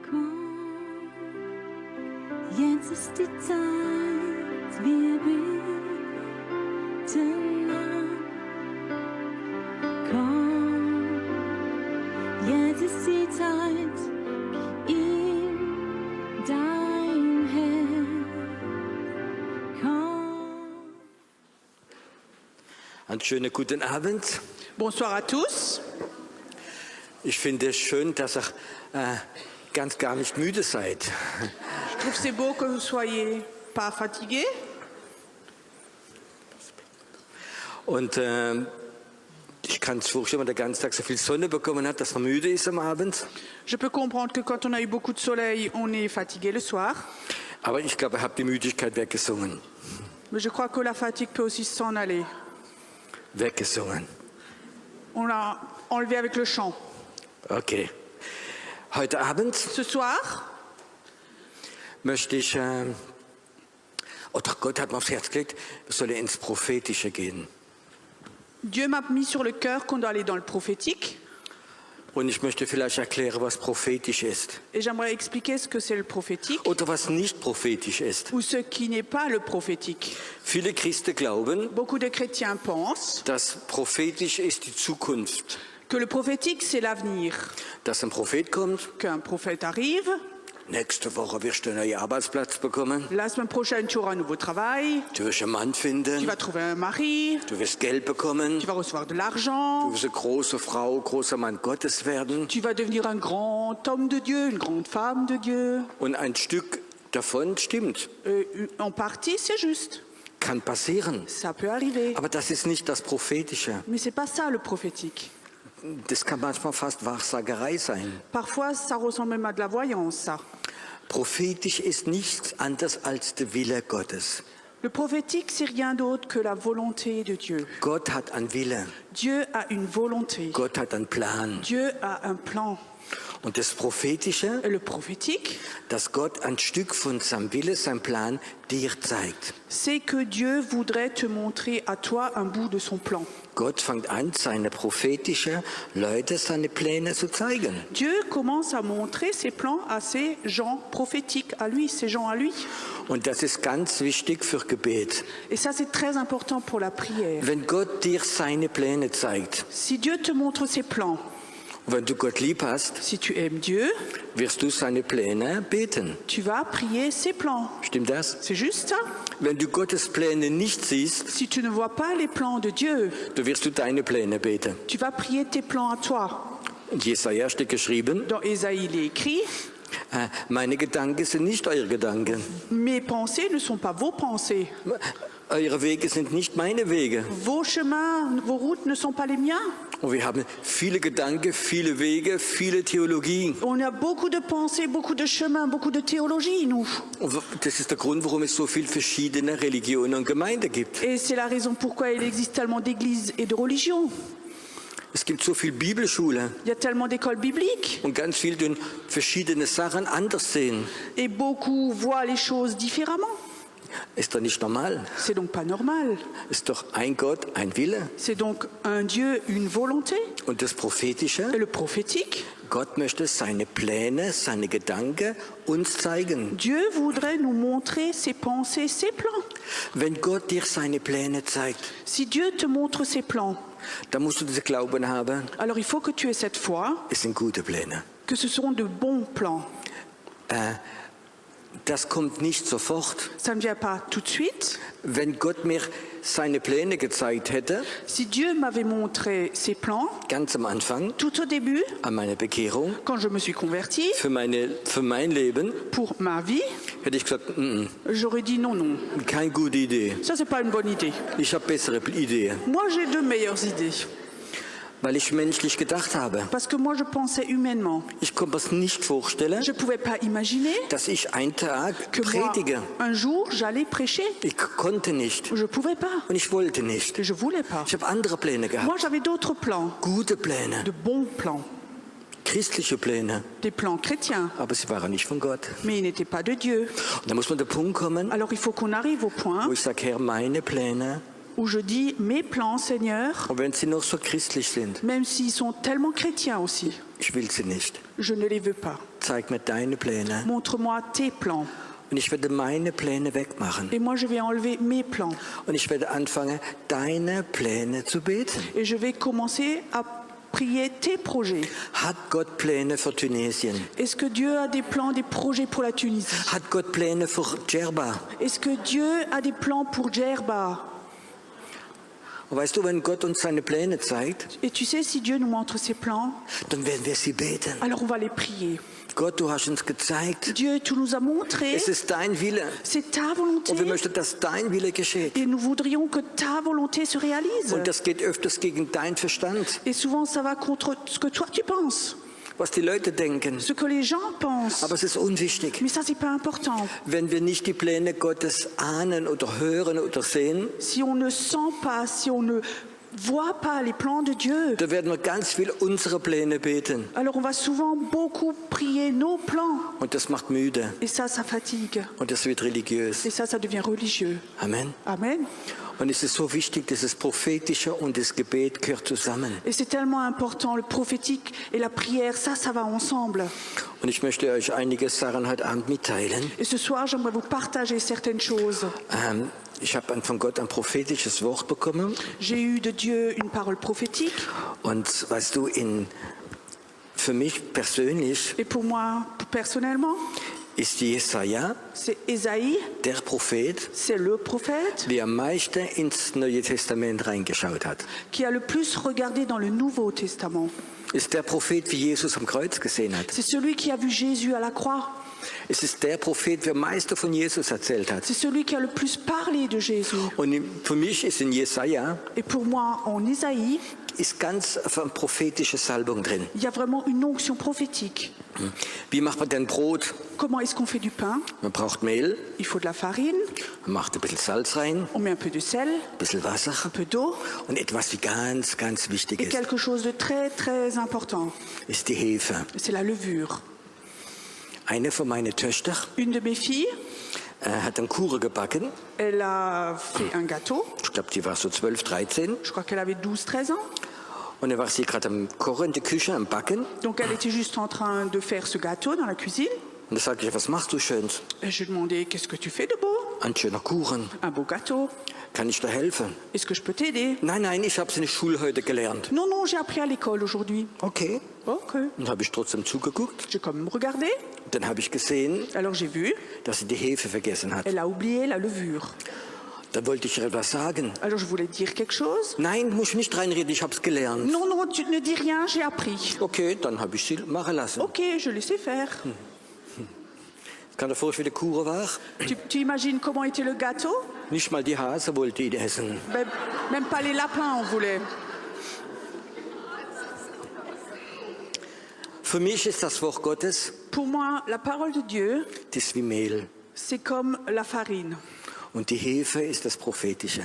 Komm, jetzt ist die Zeit, wir beten an. Komm, jetzt ist die Zeit, gib ihm dein Herz. Komm. Einen schönen guten Abend. Bonsoir à tous. Ich finde es schön, dass ihr ganz gar nicht müde seid. Je trouve c'est beau que vous soyez pas fatigués. Und ich kann es vorstellen, wenn man den ganzen Tag so viel Sonne bekommen hat, dass man müde ist am Abend. Je peux comprendre que quand on a eu beaucoup de soleil, on est fatigué le soir. Aber ich glaube, ihr habt die Müdigkeit weggesungen. Mais je crois que la fatigue peut aussi s'en aller. Weggesungen. On l'a enlevé avec le chant. Okay. Heute Abend Ce soir, möchte ich, oder Gott hat mir aufs Herz gelegt, wir sollen ins Prophetische gehen. Dieu m'a mis sur le cœur qu'on doit aller dans le prophétique. Und ich möchte vielleicht erklären, was prophetisch ist. Et j'aimerais expliquer ce que c'est le prophétique Oder was nicht prophetisch ist. ou ce qui n'est pas le prophétique. Viele Christen glauben, Beaucoup de chrétiens pensent dass prophetisch ist die Zukunft. que le prophétique, c'est l'avenir. Dass ein Prophet kommt, Qu'un prophète arrive, nächste Woche wirst du einen neuen Arbeitsplatz bekommen, la semaine prochaine, tu auras un nouveau travail, du wirst einen Mann tu finden, vas trouver un mari, du wirst Geld bekommen, tu vas recevoir de du l'argent, wirst eine große Frau, großer Mann Gottes werden. tu vas devenir un grand homme de Dieu, une grande femme de Dieu. Und ein Stück davon stimmt, En partie, c'est juste. kann passieren. Ça peut arriver. Aber das ist nicht das Prophetische. Mais c'est pas ça le prophétique. Das kann manchmal fast Wahrsagerei sein. Parfois, ça ressemble même à de la voyance, ça. Prophetisch ist nichts anderes als der Wille Gottes. Le prophétique, c'est rien d'autre que la volonté de Dieu. Gott hat einen Wille, Dieu a une volonté. Gott hat einen Plan. Dieu a un plan. Und das Prophetische, Et le prophétique, dass Gott ein Stück von seinem Wille, seinem Plan dir zeigt. c'est que Dieu voudrait te montrer à toi un bout de son plan. Gott fängt an, seine prophetischen Leute seine Pläne zu zeigen. Dieu commence à montrer ses plans à ces gens prophétiques, à lui, ces gens à lui. Und das ist ganz wichtig für Gebet. Et ça, c'est très important pour la prière. Wenn Gott dir seine Pläne zeigt, Si Dieu te montre ses plans, wenn du Gott lieb hast, si tu aimes Dieu, wirst du seine Pläne beten. tu vas prier ses plans. Stimmt das? C'est juste ça. Wenn du Gottes Pläne nicht siehst, Si tu ne vois pas les plans de Dieu, dann wirst du deine Pläne beten. tu vas prier tes plans à toi. In Jesaja steht geschrieben, Dans Ésaïe, il est écrit, meine Gedanken sind nicht eure Gedanken. mes pensées ne sont pas vos pensées. Eure Wege sind nicht meine Wege. Vos chemins, vos routes ne sont pas les miens. Und wir haben viele Gedanken, viele Wege, viele Theologie. On a beaucoup de pensées, beaucoup de chemins, beaucoup de théologie, nous. Und das ist der Grund, warum es so viele verschiedene Religionen und Gemeinden gibt. Et c'est la raison pourquoi il existe tellement d'églises et de religions. Es gibt so viele Bibelschulen Il y a tellement d'écoles bibliques. und ganz viele die verschiedene Sachen anders sehen. Et beaucoup voient les choses différemment. Ist doch nicht normal. C'est donc pas normal. Ist doch ein Gott, ein Wille. C'est donc un Dieu, une volonté. Und das Prophetische, Et le prophétique, Gott möchte seine Pläne, seine Gedanken uns zeigen. Dieu voudrait nous montrer ses pensées, ses plans. Wenn Gott dir seine Pläne zeigt, Si Dieu te montre ses plans, dann musst du diesen Glauben haben, alors il faut que tu aies cette foi es sind gute Pläne. que ce seront de bons plans. Das kommt nicht sofort. Ça ne vient pas tout de suite. Wenn Gott mir seine Pläne gezeigt hätte, Si Dieu m'avait montré ses plans, ganz am Anfang, tout au début, an meiner Bekehrung, quand je me suis convertie, für mein Leben, pour ma vie, hätte ich gesagt, j'aurais dit non, non. keine gute Idee. Ça, c'est pas une bonne idée. Ich habe bessere Ideen, Moi, j'ai de meilleures idées. weil ich menschlich gedacht habe. Parce que moi, je pensais humainement. Ich konnte mir nicht vorstellen, Je ne pouvais pas imaginer dass ich einen Tag que moi, predige. un jour, j'allais prêcher. Ich konnte nicht Je ne pouvais pas. und ich wollte nicht. Je ne voulais pas. Ich habe andere Pläne gehabt, Moi, j'avais d'autres plans, gute Pläne, de bons plans, christliche Pläne, des plans chrétiens. aber sie waren nicht von Gott. Mais ils n'étaient pas de Dieu. Und da muss man der Punkt kommen, Alors, il faut qu'on arrive au point wo ich sage, Herr, meine Pläne où je dis mes plans, Seigneur, Und wenn sie noch so christlich sind, même s'ils sont tellement chrétiens aussi, ich will sie nicht. je ne les veux pas. Zeig mir deine Pläne. Montre-moi tes plans. Und ich werde meine Pläne wegmachen. Et moi, je vais enlever mes plans. Und ich werde anfangen, deine Pläne zu beten. Et je vais commencer à prier tes projets. Hat Gott Pläne für Tunesien? Est-ce que Dieu a des plans, des projets pour la Tunisie? Hat Gott Pläne für Djerba? Est-ce que Dieu a des plans pour Djerba? Und weißt du, wenn Gott uns seine Pläne zeigt, Et tu sais, si Dieu nous montre ses plans, dann werden wir sie beten. alors on va les prier. Gott, du hast uns gezeigt, Dieu, tu nous as montré, es ist dein Wille. c'est ta volonté. Und wir möchten, dass dein Wille geschieht. Et nous voudrions que ta volonté se réalise. Und das geht öfters gegen deinen Verstand, Et souvent, ça va contre ce que toi tu penses, was die Leute denken. ce que les gens pensent. Aber es ist unwichtig. Mais ça, c'est pas important. Wenn wir nicht die Pläne Gottes ahnen oder hören oder sehen, Si on ne sent pas, si on ne voit pas les plans de Dieu, da werden wir ganz viel unsere Pläne beten. alors on va souvent beaucoup prier nos plans. Und das macht müde. Et ça fatigue. Und das wird religiös. Et ça devient religieux. Amen. Amen. Und es ist so wichtig, dass das Prophetische und das Gebet gehört zusammen. Et c'est tellement important, le prophétique et la prière, ça va ensemble. Und ich möchte euch einige Sachen heute Abend mitteilen. Et ce soir, j'aimerais vous partager certaines choses. Ich habe von Gott ein prophetisches Wort bekommen. J'ai eu de Dieu une parole prophétique. Und weißt du, für mich persönlich Et pour moi, personnellement, ist Jesaja, c'est Ésaïe, der Prophet, c'est le prophète der am meisten ins Neue Testament reingeschaut hat. qui a le plus regardé dans le Nouveau Testament. Ist der Prophet, wie Jesus am Kreuz gesehen hat. C'est celui qui a vu Jésus à la croix. Es ist der Prophet, der am meisten von Jesus erzählt hat. C'est celui qui a le plus parlé de Jésus. Und für mich ist in Jesaja Et pour moi, en Ésaïe, ist ganz eine prophetische Salbung drin. il y a vraiment une onction prophétique. Wie macht man denn Brot? Comment est-ce qu'on fait du pain? Man braucht Mehl, Il faut de la farine, man macht ein bisschen Salz rein, on met un peu de sel, ein bisschen Wasser un peu d'eau und etwas, wie ganz, ganz wichtig et ist, quelque chose de très très important. ist die Hefe. C'est la levure. Eine von meinen Töchtern Une de mes filles, hat einen Kuchen gebacken. elle a fait un gâteau. Ich glaube, die war so 12, 13. Je crois qu'elle avait 12-13 ans. Und dann war sie gerade am Kochen in der Küche, am Backen. Donc elle était juste en train de faire ce gâteau dans la cuisine. Und da sagte ich, was machst du Schönes? Et je lui ai demandé, qu'est-ce que tu fais de beau? Ein schöner Kuchen. Un beau gâteau. Kann ich dir helfen? Est-ce que je peux t'aider? Nein, nein, ich habe es in der Schule heute gelernt. Non, non, j'ai appris à l'école aujourd'hui. Okay. Ok. Dann habe ich trotzdem zugeguckt. J'ai quand même regardé. Dann habe ich gesehen, Alors j'ai vu, dass sie die Hefe vergessen hat. elle a oublié la levure. Dann wollte ich ihr etwas sagen. Alors je voulais dire quelque chose. Nein, du musst nicht reinreden, ich habe es gelernt. Non, non, tu ne dis rien, j'ai appris. Okay, dann habe ich sie machen lassen. Ok, je laissais faire. Kann dir vorstellen, wie der Kuchen war? Tu imagines comment était le gâteau? Nicht mal die Hase wollte ihn essen. Même pas les lapins, on voulait. Für mich ist das Wort Gottes, Pour moi, la parole de Dieu, das ist wie Mehl. c'est comme la farine. Und die Hefe ist das Prophetische.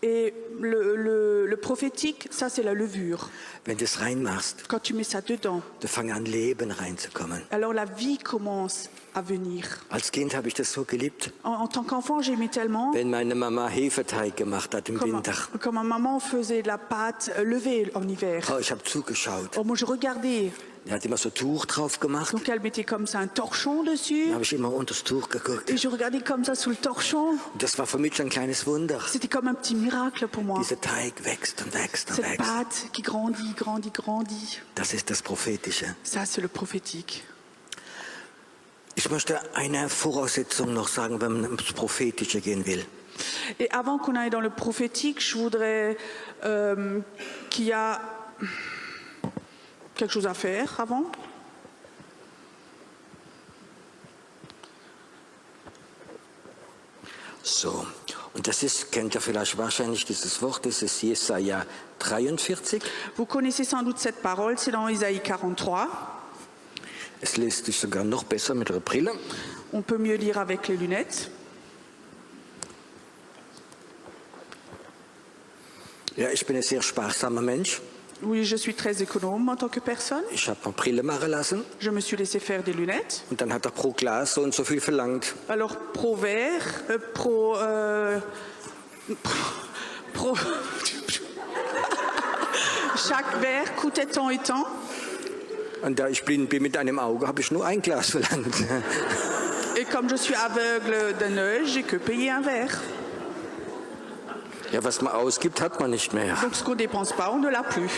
Et le prophétique, ça c'est la levure. Wenn du es reinmachst, Quand tu mets ça dedans, dann fängt an Leben reinzukommen. alors la vie commence à venir. Als Kind habe ich das so geliebt, En tant qu'enfant, j'aimais tellement wenn meine Mama Hefeteig gemacht hat im Winter. quand ma maman faisait de la pâte levée en hiver. Oh, ich habe zugeschaut. Oh, moi, je regardais. Er hat immer so Tuch drauf gemacht. Donc elle mettait comme ça un torchon dessus. Da habe ich immer unter das Tuch geguckt. Et je regardais comme ça sous le torchon. Und das war für mich ein kleines Wunder. C'était comme un petit miracle pour moi. Dieser Teig wächst und wächst und Cette wächst. pâte qui grandit, grandit, grandit. Das ist das Prophetische. Ça, c'est le prophétique. Ich möchte eine Voraussetzung noch sagen, wenn man ins Prophetische gehen will. Et avant qu'on aille dans le prophétique, je voudrais qu'il y a quelque chose à faire avant. So, und das ist, kennt ihr vielleicht wahrscheinlich dieses Wort, das ist Jesaja 43. Vous connaissez sans doute cette parole, c'est dans Isaïe 43. Es liest sich sogar noch besser mit der Brille. On peut mieux lire avec les lunettes. Ja, ich bin ein sehr sparsamer Mensch. Oui, je suis très économe en tant que personne. Ich habe eine Brille machen lassen Je me suis laissé faire des lunettes. und dann hat er pro Glas so und so viel verlangt. Alors, pro verre, Pro- Chaque verre coûtait tant et tant. Und da ich blind bin mit einem Auge, habe ich nur ein Glas verlangt. Et comme je suis aveugle d'un œil, j'ai que payé un verre. Ja, was man ausgibt, hat man nicht mehr. Donc ce qu'on ne dépense pas, on ne l'a plus.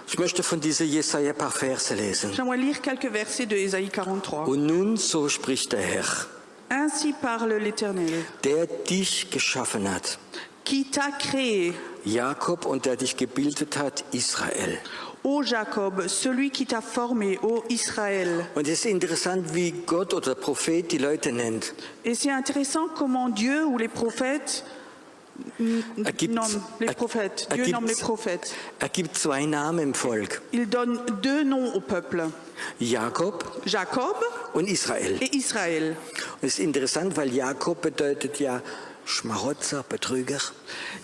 Ich möchte von dieser Jesaja ein paar Verse lesen. J'aimerais lire quelques versets de Ésaïe 43. Und nun, so spricht der Herr, Ainsi parle l'Éternel, der dich geschaffen hat, qui t'a créé, Jakob, und der dich gebildet hat, Israel. ô Jacob, celui qui t'a formé, ô Israël. Und es ist interessant, wie Gott oder der Prophet die Leute nennt. Et c'est intéressant comment Dieu ou les prophètes nomment les prophètes. Dieu nomme les prophètes. Er gibt zwei Namen im Volk, Il donne deux noms au peuple, Jakob Jacob und Israel. et Israël. Und es ist interessant, weil Jakob bedeutet ja Schmarotzer, Betrüger.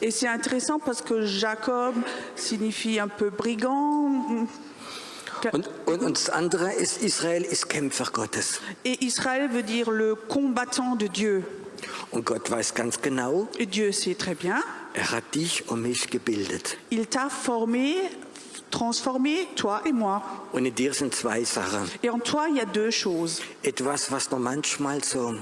Et c'est intéressant parce que Jacob signifie un peu brigand. Und das andere ist, Israel ist Kämpfer Gottes. Et Israël veut dire le combattant de Dieu. Und Gott weiß ganz genau, Et Dieu sait très bien, er hat dich und mich gebildet. il t'a formé, transformé, toi et moi. Und in dir sind zwei Sachen. Et en toi, il y a deux choses. Etwas, was noch manchmal so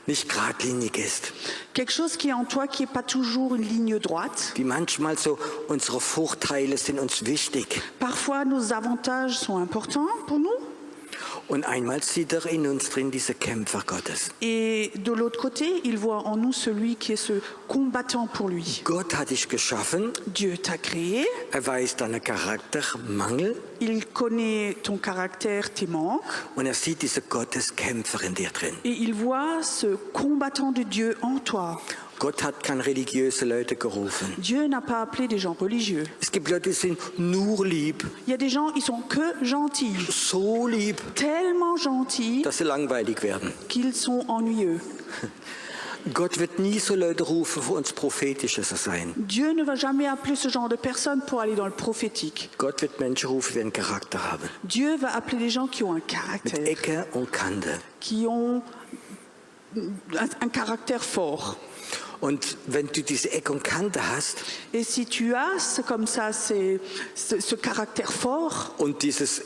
nicht geradlinig ist. Quelque chose qui est en toi qui n'est pas toujours une ligne droite. Wie manchmal so unsere Vorteile sind uns wichtig. Parfois, nos avantages sont importants pour nous. Und einmal sieht er in uns drin diese Kämpfer Gottes. Et de l'autre côté, il voit en nous celui qui est ce combattant pour lui. Gott hat dich geschaffen, Dieu t'a créé, er weiß deinen Charaktermangel il connaît ton caractère, tes manques, und er sieht diese Gotteskämpfer in dir drin. et il voit ce combattant de Dieu en toi. Gott hat keine religiöse Leute gerufen. Dieu n'a pas appelé des gens religieux. Es gibt Leute, die sind nur lieb, Il y a des gens, ils sont que gentils, so lieb, tellement gentils dass sie langweilig werden. qu'ils sont ennuyeux. Gott wird nie so Leute rufen, für uns prophetischer zu sein. Dieu ne va jamais appeler ce genre de personnes pour aller dans le prophétique. Gott wird Menschen rufen, die einen Charakter haben. Dieu va appeler des gens qui ont un Mit caractère, Ecke und Kante. qui ont un caractère fort. Und wenn du diese Ecke und Kante hast Et si tu as comme ça ce caractère fort, und dieses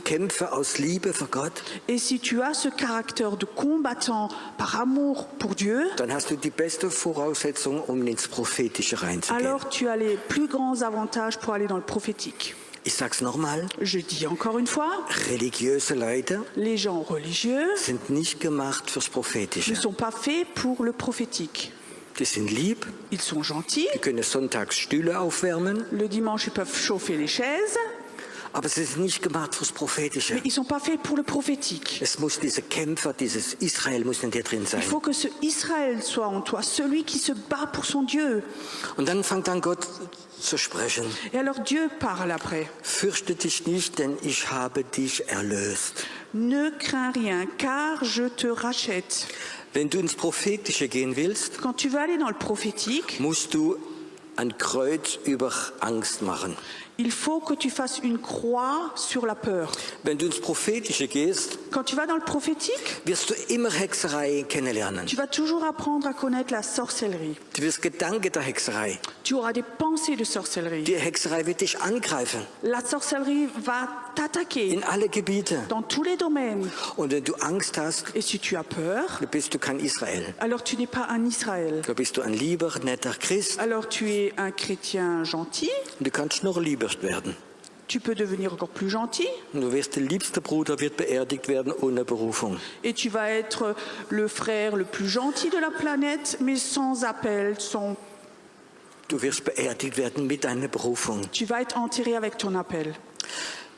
Kämpfe aus Liebe für Gott, et si tu as ce caractère de combattant par amour pour Dieu, dann hast du die beste Voraussetzung, um ins Prophetische reinzugehen. alors tu as les plus grands avantages pour aller dans le prophétique. Ich sag's nochmal, Je dis encore une fois, religiöse Leute les gens religieux sind nicht gemacht fürs ne Prophetische. sont pas faits pour le prophétique. Die sind lieb, Ils sont gentils, die können sonntags Stühle aufwärmen, le dimanche ils peuvent chauffer les chaises, aber sie sind nicht gemacht fürs Prophetische. mais ils ne sont pas faits pour le prophétique. Es muss diese Kämpfer, dieses Israel muss in dir drin sein. Il faut que ce Israël soit en toi, celui qui se bat pour son Dieu. Und dann fängt an Gott zu sprechen. Et alors Dieu parle après. Fürchte dich nicht, denn ich habe dich erlöst. Ne crains rien, car je te rachète. Wenn du ins Prophetische gehen willst, Quand tu vas aller dans le prophétique, musst du ein Kreuz über Angst machen. il faut que tu fasses une croix sur la peur. Wenn du ins Prophetische gehst, Quand tu vas dans le prophétique, wirst du immer Hexerei kennenlernen. tu vas toujours apprendre à connaître la sorcellerie. Du wirst Gedanken der Hexerei. Tu auras des pensées de sorcellerie. Die Hexerei wird dich angreifen, La sorcellerie va t'attaquer in alle Gebiete. dans tous les domaines. Und wenn du Angst hast, Et si tu as peur, dann bist du kein Israel. alors tu n'es pas un Israël. Da bist du ein lieber, netter Christ Alors tu es un chrétien gentil, und du kannst noch lieber werden. tu peux devenir encore plus gentil Und du wirst, der liebste Bruder wird beerdigt werden ohne Berufung. et tu vas être le frère le plus gentil de la planète, mais sans appel, sans... Du wirst beerdigt werden mit deiner Berufung. Tu vas être enterré avec ton appel.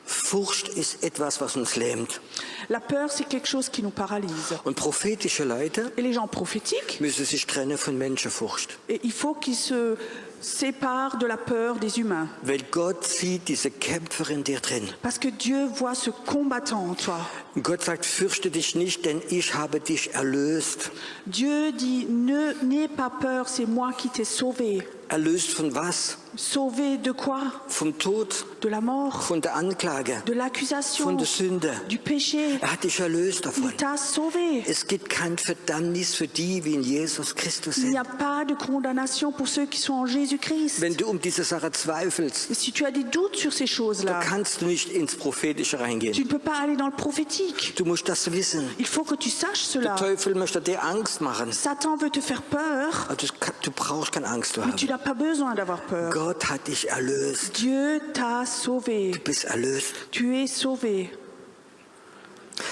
Furcht ist etwas, was uns lähmt. La peur, c'est quelque chose qui nous paralyse. Und prophetische Leute Et les gens prophétiques, müssen sich trennen von Menschenfurcht. et il faut qu'ils se séparent de la peur des humains. Weil Gott sieht diese Kämpfer in dir drin. Parce que Dieu voit ce combattant en toi. Und Gott sagt, fürchte dich nicht, denn ich habe dich erlöst. Dieu dit, n'aie pas peur, c'est moi qui t'ai sauvé. Erlöst von was? Sauvé de quoi? Vom Tod, De la mort, von der Anklage, de l'accusation, von der Sünde. du péché. Er hat dich erlöst davon. Il t'a sauvé. Es gibt kein Verdammnis für die, wie in Jesus Christus Il n'y sind. a pas de condamnation pour ceux qui sont en Jésus-Christ. Wenn du diese Sache zweifelst, Mais si tu as des doutes sur ces choses-là, kannst du nicht ins Prophetische tu reingehen. ne peux pas aller dans le prophétique. Du musst das wissen. Il faut que tu saches Der cela. Teufel möchte dir Angst machen. Satan veut te faire peur, Also du brauchst keine Angst zu mais tu haben. n'as pas besoin d'avoir peur. Gott hat dich erlöst. Dieu t'a sauvé. Du bist erlöst. Tu es sauvé.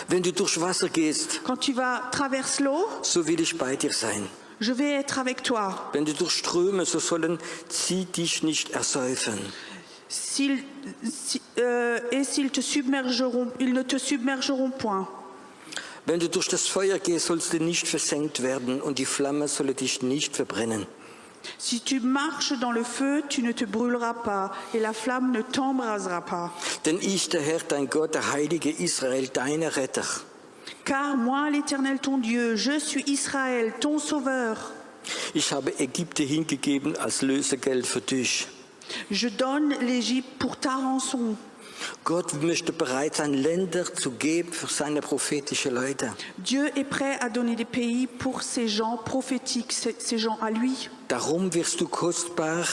Wenn du durch Wasser gehst, Quand tu vas traverser l'eau, so will ich bei dir sein. je vais être avec toi. Wenn du durch Ströme, so sollen sie dich nicht ersäufen. Et s'ils te submergeront, ils ne te submergeront point. Wenn du durch das Feuer gehst, sollst du nicht versenkt werden und die Flamme solle dich nicht verbrennen. Si tu marches dans le feu, tu ne te brûleras pas, et la flamme ne t'embrasera pas. Denn ich, der Herr, dein Gott, der Heilige Israel, deiner Retter, Car moi, l'Éternel ton Dieu, je suis Israël, ton sauveur. ich habe Ägypte hingegeben als Lösegeld für dich. Je donne l'Égypte pour ta rançon. Gott möchte bereit sein, Länder zu geben für seine prophetischen Leute. Dieu est prêt à donner des pays pour ces gens prophétiques, ces gens à lui. Darum wirst du kostbar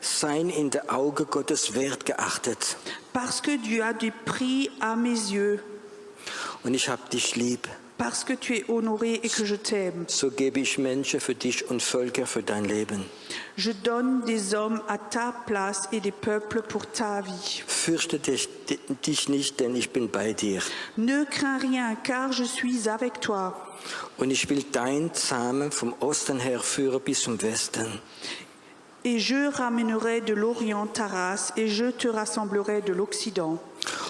sein in der Auge Gottes wert geachtet. Parce que Dieu a du prix à mes yeux. Und ich hab dich lieb. Parce que tu es honoré et que je t'aime. So gebe ich Menschen für dich und Völker für dein Leben. Je donne des hommes à ta place et des peuples pour ta vie. Fürchte dich nicht, denn ich bin bei dir. Ne crains rien, car je suis avec toi. Und ich will dein Samen vom Osten her führen bis zum Westen. Et je ramènerai de l'Orient ta race, et je te rassemblerai de l'Occident.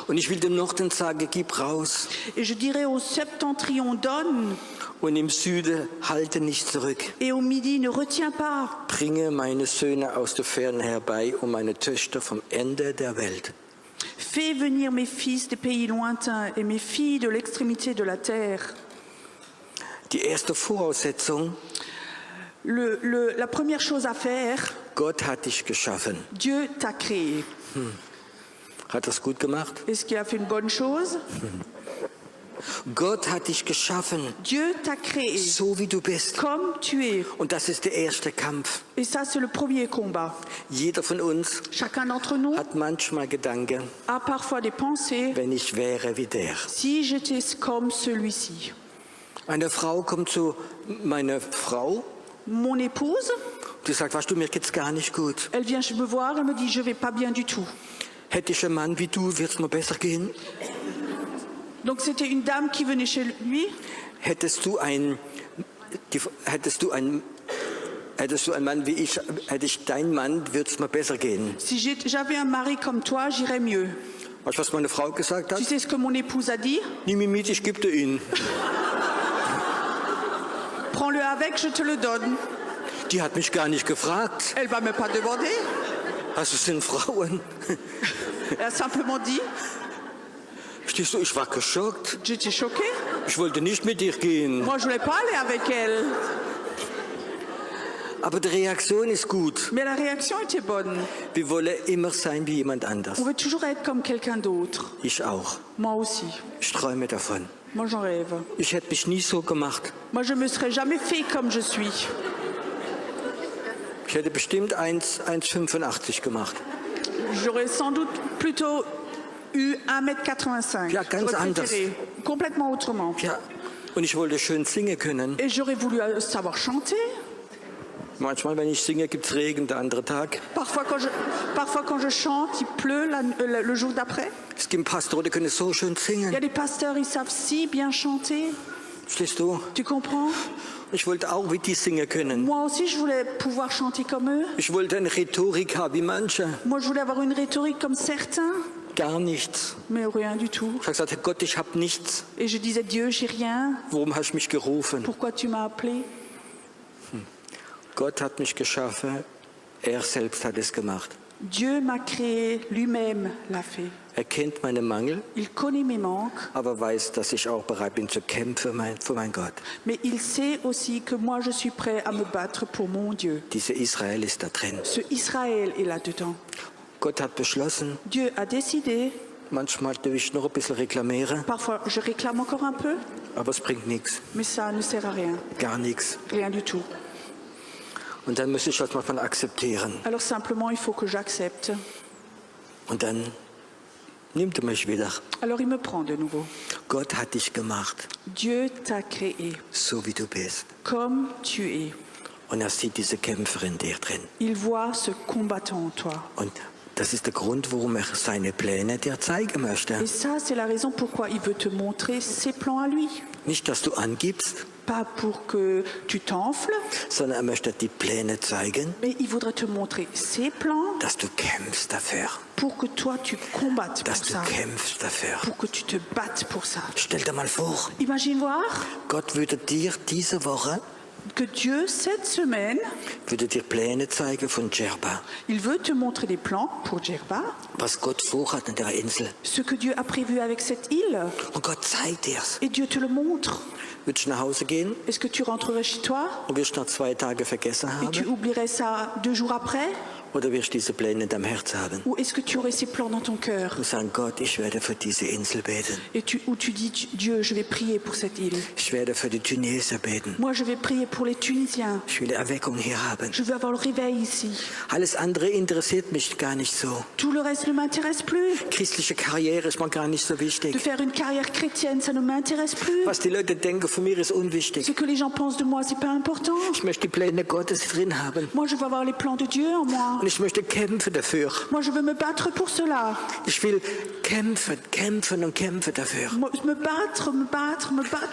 Und ich will dem Norden sagen, gib raus. Et je dirai au septentrion, donne, Und im Süden halte nicht zurück. et au midi, ne retiens pas. Bringe meine Söhne aus der Ferne herbei und meine Töchter vom Ende der Welt. Fais venir mes fils des pays lointains et mes filles de l'extrémité de la terre. Die erste Voraussetzung, La première chose à faire, Gott hat dich geschaffen. Dieu t'a créé. Hat das gut gemacht? Est-ce qu'il a fait une bonne chose? Gott hat dich geschaffen, Dieu t'a créé so wie du bist. comme tu es. Und das ist der erste Kampf. Et ça, c'est le premier combat. Jeder von uns Chacun d'entre nous hat manchmal Gedanken, a parfois des pensées. wenn ich wäre wie der. Si j'étais comme celui-ci. Eine Frau kommt zu meiner Frau, Mon épouse, die sagt, weißt du, mir geht's gar nicht gut. elle vient me voir, elle me dit, je vais pas bien du tout. Hätte ich einen Mann wie du, wird's mir besser gehen. Donc c'était une dame qui venait chez lui. Hättest du einen Mann wie ich, hätte ich deinen Mann, wird's mir besser gehen. Si j'avais un mari comme toi, j'irais mieux. Weißt du, was meine Frau gesagt Tu hat? sais ce que mon épouse a dit? Nimm ihn mit, ich gebe dir ihn. Prends-le avec, je te le donne. Die hat mich gar nicht gefragt. Elle va me pas demander. Also es sind Frauen. Elle a simplement dit, Stehst du, ich war geschockt. j'étais choquée. Ich wollte nicht mit dir gehen. Moi, je voulais pas aller avec elle. Aber die Reaktion ist gut. Mais la réaction était bonne. Wir wollen immer sein wie jemand anders. On veut toujours être comme quelqu'un d'autre. Ich auch. Moi aussi. Ich träume davon. Moi, j'en rêve. Ich hätte mich nie so gemacht. Moi, je me serais jamais fait comme je suis. Ich hätte bestimmt 1,85 gemacht. J'aurais sans doute plutôt eu 1,85 m. Ja, ganz anders. Complètement autrement. Ja, und ich wollte schön singen können. Et j'aurais voulu savoir chanter. Manchmal, wenn ich singe, gibt es Regen, der andere Tag. Parfois, quand je chante, il pleut le jour d'après. Es gibt Pastoren, die können so schön Il y a singen. des pasteurs, ils savent si bien chanter. Verstehst du? Tu comprends? Ich wollte auch wie die singen können. Moi aussi, je voulais pouvoir chanter comme eux. Ich wollte eine Rhetorik haben wie manche. Moi, je voulais avoir une rhétorique comme certains. Gar nichts. Mais rien du tout. Ich habe gesagt, Gott, ich habe nichts. Et je disais, Dieu, j'ai rien. Warum hast du mich gerufen? Pourquoi tu m'as appelé? Gott hat mich geschaffen. Er selbst hat es gemacht. Dieu m'a créé, lui-même l'a fait. Er kennt meine Mangel, Il connaît mes manques, aber weiß, dass ich auch bereit bin zu kämpfen für mein Gott. mais il sait aussi que moi je suis prêt à me battre pour mon Dieu. Dieser Israel ist da drin. Ce Israël est là-dedans. Gott hat beschlossen, Dieu a décidé, manchmal darf ich noch ein bisschen reklamieren, parfois je réclame encore un peu, aber es bringt nichts, mais ça ne sert à rien, gar nichts. rien du tout. Und dann muss ich das manchmal akzeptieren. Alors simplement il faut que j'accepte. Und dann nimmt er mich wieder. Alors il me prend de nouveau. Gott hat dich gemacht, Dieu t'a créé so wie du bist. comme tu es. Und er sieht diese Kämpferin in dir drin. Il voit ce combattant en toi. Und das ist der Grund, warum er seine Pläne dir zeigen möchte. Et ça, c'est la raison pourquoi il veut te montrer ses plans à lui. Nicht, dass du angibst, Pas pour que tu t'enfles, sondern er möchte die Pläne zeigen, mais il voudrait te montrer ses plans dass du kämpfst dafür. pour que toi, tu combattes pour Dass du ça. kämpfst dafür. Pour que tu te battes pour ça. Stell dir mal vor, Imagine voir Gott würde dir diese Woche que Dieu, cette semaine, würde dir Pläne zeigen von Djerba. il veut te montrer des plans pour Djerba, Was Gott vorhat an der Insel. ce que Dieu a prévu avec cette île. Und Gott zeigt dir's. Et Dieu te le montre. Würdest du nach Hause gehen Est-ce que tu rentrerais chez toi und wirst nach 2 Tagen vergessen et tu haben? oublierais ça 2 jours après? Oder wirst du diese Pläne in deinem Herz haben? Ou est-ce que tu aurais ces plans dans ton cœur Und sagen, Gott, ich werde für diese Insel beten. et où tu dis, Dieu, je vais prier pour cette île. Ich werde für die Tunesier beten. Moi, je vais prier pour les Tunisiens. Ich will Erweckung hier haben. Je veux avoir le réveil ici. Alles andere interessiert mich gar nicht so. Tout le reste ne m'intéresse plus. Christliche Karriere ist mir gar nicht so De wichtig. faire une carrière chrétienne, ça ne m'intéresse plus. Was die Leute denken von mir ist Ce unwichtig. que les gens pensent de moi, c'est pas important. Ich möchte die Pläne Gottes drin haben. Moi, je veux avoir les plans de Dieu en moi. Und ich möchte kämpfen dafür. Moi, je veux me battre pour cela. Ich will kämpfen, kämpfen und kämpfen dafür. Moi, me battre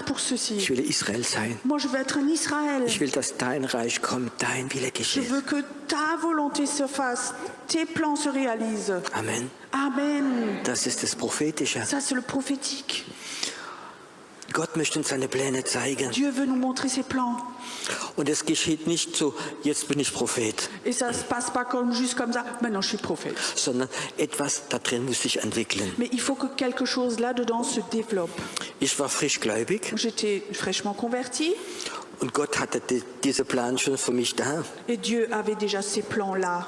pour ceci. Ich will Israel sein. Moi, je veux être un Israël. Ich will, dass dein Reich kommt, dein Wille Je geschieht. veux que ta volonté se fasse, tes plans se réalisent. Amen. Amen. Das ist das Prophetische. Ça, c'est le prophétique. Gott möchte uns seine Pläne zeigen. Dieu veut nous montrer ses plans. Und es geschieht nicht so, jetzt bin ich Prophet, Et ça se passe pas comme juste comme ça. Maintenant, je suis prophète. sondern etwas da drin muss sich entwickeln. Mais il faut que quelque chose là-dedans se développe. Ich war frischgläubig J'étais fraîchement convertie und Gott hatte diese Plan schon für mich da. et Dieu avait déjà ces plans-là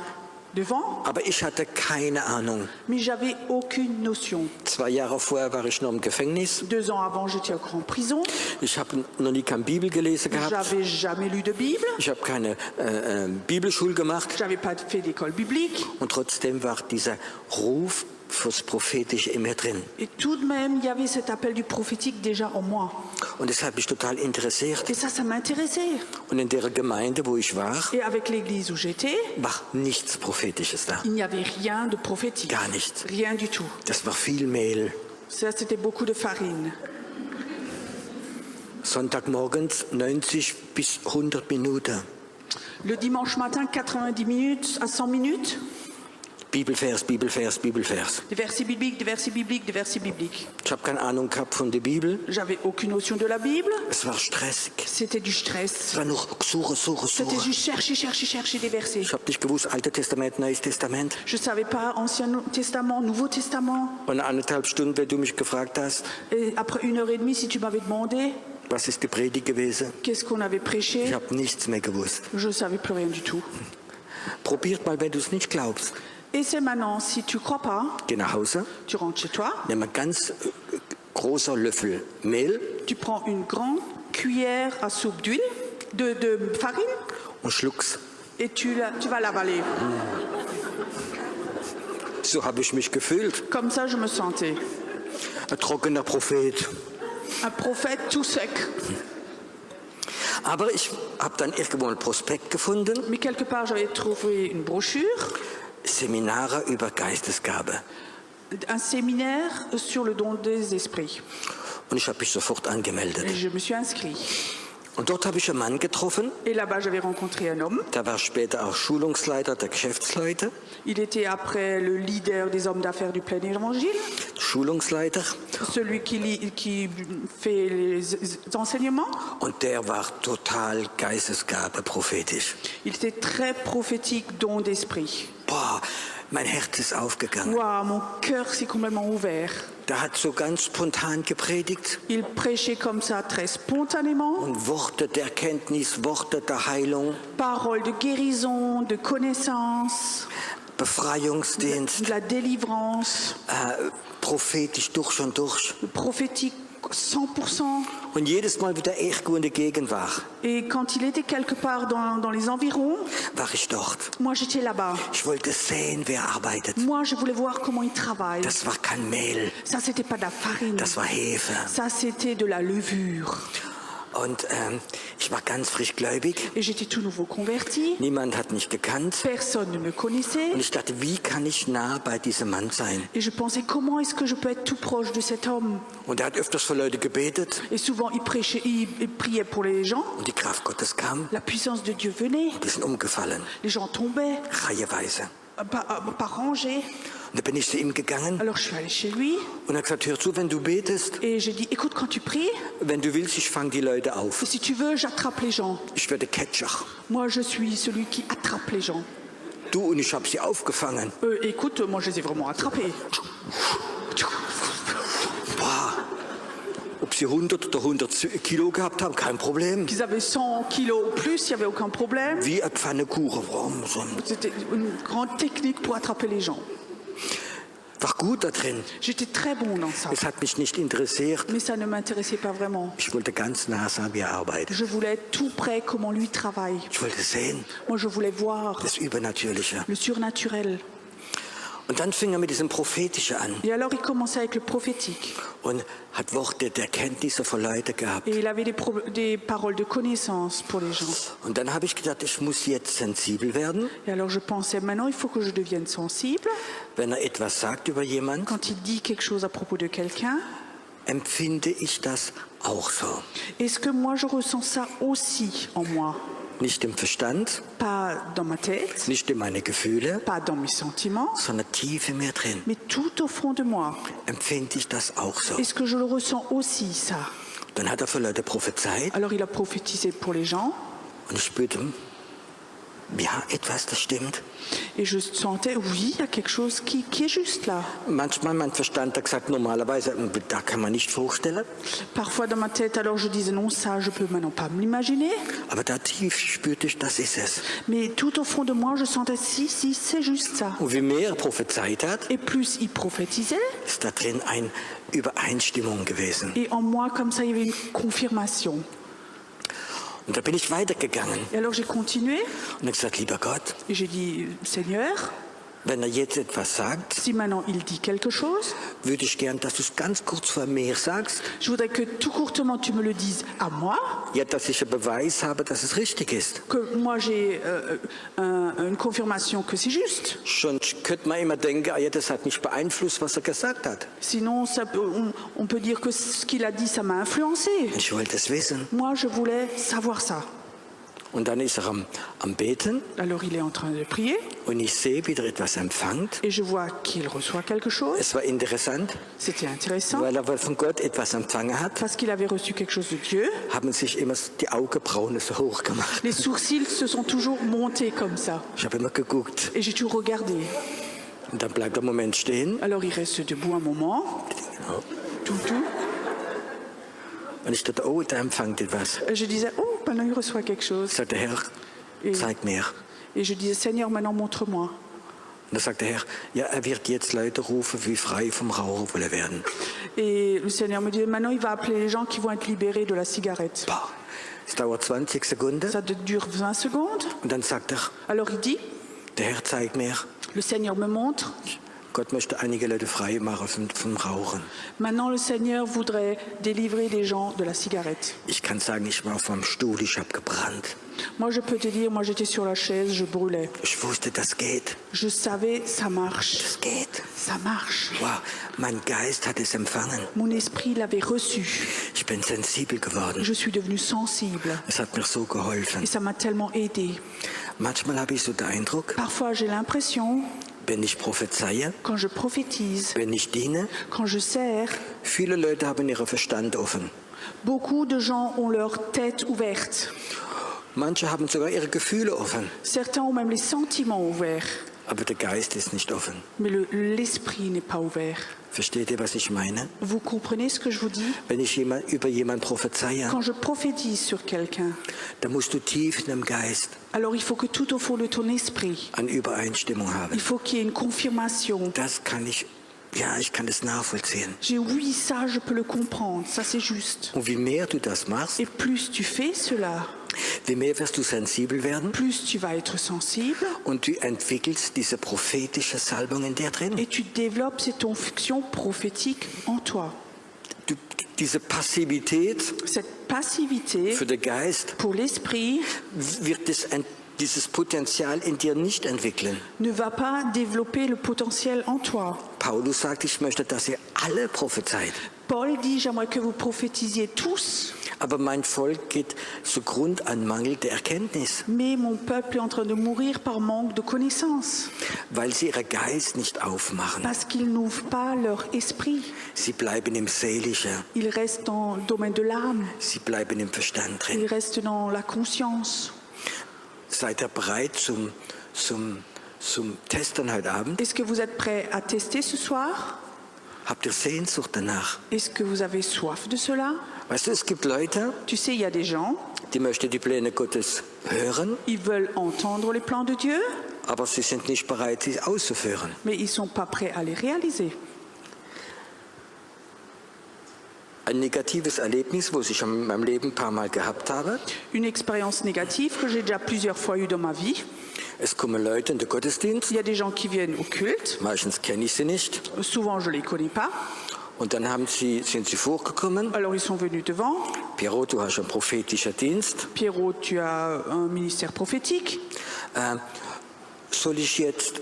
devant, Aber ich hatte keine Ahnung. mais j'avais aucune notion. 2 Jahre vorher war ich noch im Gefängnis. 2 ans avant, j'étais encore en prison. Ich habe noch nie keine Bibel gelesen gehabt. J'avais jamais lu de Bible. Ich habe keine Bibelschule gemacht. J'avais pas fait d'école biblique. Und trotzdem war dieser Ruf fürs Prophetische in mir drin. Et tout de même, il y avait cet appel du prophétique déjà en moi. Und das hat mich total interessiert. Et ça m'intéressait. Und in der Gemeinde, wo ich war, Et avec l'église où j'étais, war nichts Prophetisches da. il n'y avait rien de prophétique. Gar nichts. Rien du tout. Das war viel Mehl. Ça, c'était beaucoup de farine. Sonntagmorgens 90 bis 100 Minuten. Le dimanche matin, 90 minutes à 100 minutes. Bibelvers, Bibelvers, Bibelvers. Des versets bibliques, des versets bibliques, des versets bibliques. Ich habe keine Ahnung gehabt von der Bibel. J'avais aucune notion de la Bible. Es war stressig. C'était du Es stress. war nur suche. C'était juste chercher des versets. Ich habe nicht gewusst, Altes Testament, Neues Testament. Je ne savais pas Ancien Testament, Nouveau Testament. Und 1,5 Stunden, wenn du mich gefragt hast, Et après 1h30, si tu m'avais demandé was ist die Predigt gewesen? qu'est-ce qu'on avait Ich prêché, habe nichts mehr gewusst. je ne savais plus rien du tout. Probiert mal, wenn du es nicht glaubst. Et c'est maintenant, si tu ne crois pas, Geh nach Hause, tu rentres chez toi, nimm einen ganz großer Löffel Mehl tu prends une grande cuillère à soupe d'huile, de farine, und schluck's. et tu vas l'avaler. So habe ich mich gefühlt. Comme ça, je me sentais. Ein trockener Prophet. Un prophète tout sec. Aber ich habe dann irgendwo einen Prospekt gefunden. Mais quelque part, j'avais trouvé une brochure, Seminare über Geistesgabe. un séminaire sur le don des esprits. Und ich habe mich sofort angemeldet. Et je me suis inscrit. Und dort habe ich einen Mann getroffen. Et là-bas, j'avais rencontré un homme. Der war später auch Schulungsleiter der Geschäftsleute. Il était après le leader des hommes d'affaires du plein évangile, Schulungsleiter. celui qui fait les enseignements. Und der war total Geistesgabe prophetisch. Il était très prophétique, don d'esprit. Boah, Mein Herz ist aufgegangen. Waouh, mon cœur s'est complètement ouvert. Der hat so ganz spontan gepredigt Il prêchait comme ça très spontanément. und Worte der Erkenntnis, Worte der Heilung, Paroles de guérison, de connaissance, Befreiungsdienst, de la délivrance, prophetisch durch und durch. prophétique 100%. Und jedes Mal wieder irgendwo in der Gegend war Et quand il était quelque part dans les environs, ich dort. moi j'étais là-bas. Ich wollte sehen, wer arbeitet. Moi je voulais voir comment il travaille. Das war kein Mehl, Ça c'était pas de la farine. das war Hefe. Ça c'était de la levure. Und ich war ganz frisch gläubig. Et j'étais tout nouveau converti. Niemand hat mich gekannt. Personne ne me connaissait. Und ich dachte, wie kann ich nah bei diesem Mann sein? Et je pensais, comment est-ce que je peux être tout proche de cet homme? Und er hat öfters für Leute gebetet Et souvent, il prêchait, il priait pour les gens. und die Kraft Gottes kam. La puissance de Dieu venait. Die sind umgefallen, Les gens tombaient, reiheweise. par rangées. Und da bin ich zu ihm gegangen Alors, je suis allée chez lui und er hat gesagt, hör zu, wenn du betest, et j'ai dit, écoute, quand tu pries, wenn du willst, ich fange die Leute auf. si tu veux, j'attrape les gens. Ich werde Catcher. Moi, je suis celui qui attrape les gens. Du, und ich habe sie aufgefangen. Écoute, moi, je les ai vraiment attrapés. Boah. Ob sie 100 oder 100 Kilo gehabt haben, kein Problem. Qu'ils avaient 100 kilos ou plus, il n'y avait aucun problème. Wie eine Pfanne Kuchen. C'était une grande technique pour attraper les gens. War gut da drin. J'étais très bon dans ça. Es hat mich nicht interessiert. Mais ça ne m'intéressait pas vraiment. Ich wollte ganz nah sein, wie er arbeitet. Je voulais être tout près comment lui travaille. Ich wollte sehen, Moi, je voulais voir das Übernatürliche. le surnaturel. Und dann fing er mit diesem Prophetischen an Et alors, il commençait avec le prophétique. und hat Worte der Erkenntnisse für Leute gehabt. Et il avait des paroles de connaissance pour les gens. Und dann habe ich gedacht, ich muss jetzt sensibel werden. Et alors, je pensais, maintenant, il faut que je devienne sensible. Wenn er etwas sagt über jemand, Quand il dit quelque chose à propos de quelqu'un, empfinde ich das auch so. est-ce que moi, je ressens ça aussi en moi? Nicht im Verstand, Pas dans ma tête, nicht in meine Gefühle, pas dans mes sentiments, sondern tief in mir drin. mais tout au fond de moi. Empfinde ich das auch so. Est-ce que je le ressens aussi, ça? Dann hat er für Leute prophezeit Alors, il a prophétisé pour les gens. und ich spürte, ja, etwas, das stimmt. Et je sentais, oui, il y a quelque chose qui est juste là. Manchmal mein Verstand hat gesagt, normalerweise, da kann man nicht vorstellen. Parfois dans ma tête, alors je disais non, ça, je peux maintenant pas me l'imaginer. Aber da tief spürte ich, das ist es. Mais tout au fond de moi, je sentais, si, c'est juste ça. Und wie mehr er prophezeit hat, Et plus il prophétisait, ist da drin eine Übereinstimmung gewesen. et en moi, comme ça, il y avait une confirmation. Und da bin ich weitergegangen Et alors j'ai continué, und habe gesagt, lieber Gott, et j'ai dit, Seigneur, wenn er jetzt etwas sagt, si maintenant il dit quelque chose, würde ich gern, dass du es ganz kurz vor mir sagst, je voudrais que tout courtement tu me le dises à moi, ja, dass ich einen Beweis habe, dass es richtig ist. que moi j'ai une confirmation que c'est juste. Sonst könnte man immer denken, ah ja, das hat mich beeinflusst, was er gesagt hat. Sinon, on peut dire que ce qu'il a dit, ça m'a influencé. Ich wollte es wissen. Moi, je voulais savoir ça. Und dann ist er am Beten Alors, il est en train de prier und ich sehe, wie er etwas empfängt. et je vois qu'il reçoit quelque chose. Es war interessant, C'était intéressant weil er von Gott etwas empfangen hat, parce qu'il avait reçu quelque chose de Dieu. haben sich immer die Augenbrauen so hoch gemacht. Les sourcils se sont toujours montés comme ça Ich habe immer geguckt. et j'ai toujours regardé. Und dann bleibt er einen Moment stehen. Alors, il reste debout un moment, tout. Und ich dachte, oh, der empfängt etwas. Et je disais, oh, maintenant il reçoit quelque chose. Sagt der Herr, zeig mir. Et je disais, Seigneur, maintenant montre-moi. Und dann sagt der Herr, ja, er wird jetzt Leute rufen, wie frei vom Rauchen wollen werden. Et le Seigneur me dit, maintenant il va appeler les gens qui vont être libérés de la cigarette. Boah, es dauert 20 Sekunden. Ça dure 20 secondes. Und dann sagt er, Alors il dit, der Herr zeigt mir, le Seigneur me montre. Gott möchte einige Leute frei machen vom Rauchen. Maintenant, le Seigneur voudrait délivrer les gens de la cigarette. Ich kann sagen, ich war auf meinem Stuhl, ich habe gebrannt. Moi, je peux te dire, moi j'étais sur la chaise, je brûlais. Ich wusste, das geht. Je savais, ça marche. Das geht. Ça marche. Wow, mein Geist hat es empfangen. Mon esprit l'avait reçu. Ich bin sensibel geworden. Je suis devenue sensible. Es hat mir so geholfen. Et ça m'a tellement aidé. Manchmal habe ich so den Eindruck, Parfois, j'ai l'impression, wenn ich prophezeie, quand je prophétise, wenn ich diene, quand je sers, viele Leute haben ihren Verstand offen. beaucoup de gens ont leur tête ouverte. Manche haben sogar ihre Gefühle offen. Certains ont même les sentiments ouverts. aber der Geist ist nicht offen. mais l'esprit n'est pas ouvert. Versteht ihr, was ich meine? Vous comprenez ce que je vous dis? Wenn ich über jemanden prophezeie, Quand je prophétise sur quelqu'un, dann musst du tief in dem Geist alors il faut que tout au fond de ton esprit, eine Übereinstimmung haben. il faut qu'il y ait une confirmation. Das kann ich, ja, ich kann das nachvollziehen. Oui, ça, je peux le comprendre, ça c'est juste. Und wie mehr du das machst, Et plus tu fais cela, wie mehr wirst du sensibel werden plus tu vas être sensible und du entwickelst diese prophetische Salbung in dir drin. et tu développes cette onction prophétique en toi. Diese Passivität Cette passivité für den Geist pour l'esprit wird dieses Potenzial in dir nicht entwickeln. ne va pas développer le potentiel en toi. Paulus sagt, ich möchte, dass ihr alle prophezeit. Paul dit, j'aimerais que vous prophétisiez tous, Aber mein Volk geht zugrund an Mangel der Erkenntnis, mais mon peuple est en train de mourir par manque de connaissances, weil sie ihren Geist nicht aufmachen. parce qu'ils n'ouvrent pas leur esprit. Sie bleiben im Seelischen, Ils restent dans le domaine de l'âme, sie bleiben im Verstand drin. ils restent dans la conscience. Seid ihr bereit zum Testen heute Abend? Est-ce que vous êtes prêts à tester ce soir? Habt ihr Sehnsucht danach? Est-ce que vous avez soif de cela? Weißt du, es gibt Leute, Tu sais, il y a des gens, die möchten die Pläne Gottes hören, ils veulent entendre les plans de Dieu, aber sie sind nicht bereit, sie auszuführen. mais ils ne sont pas prêts à les réaliser. Ein negatives Erlebnis, was ich in meinem Leben ein paar Mal gehabt habe. Une expérience négative que j'ai déjà plusieurs fois eue dans ma vie. Es kommen Leute in den Gottesdienst, Il y a des gens qui viennent au culte, meistens kenne ich sie nicht. souvent je ne les connais pas, Und dann sind sie vorgekommen. alors ils sont venus devant. Piero, du hast einen prophetischen Dienst. Pierrot, tu as un ministère prophétique. Soll ich jetzt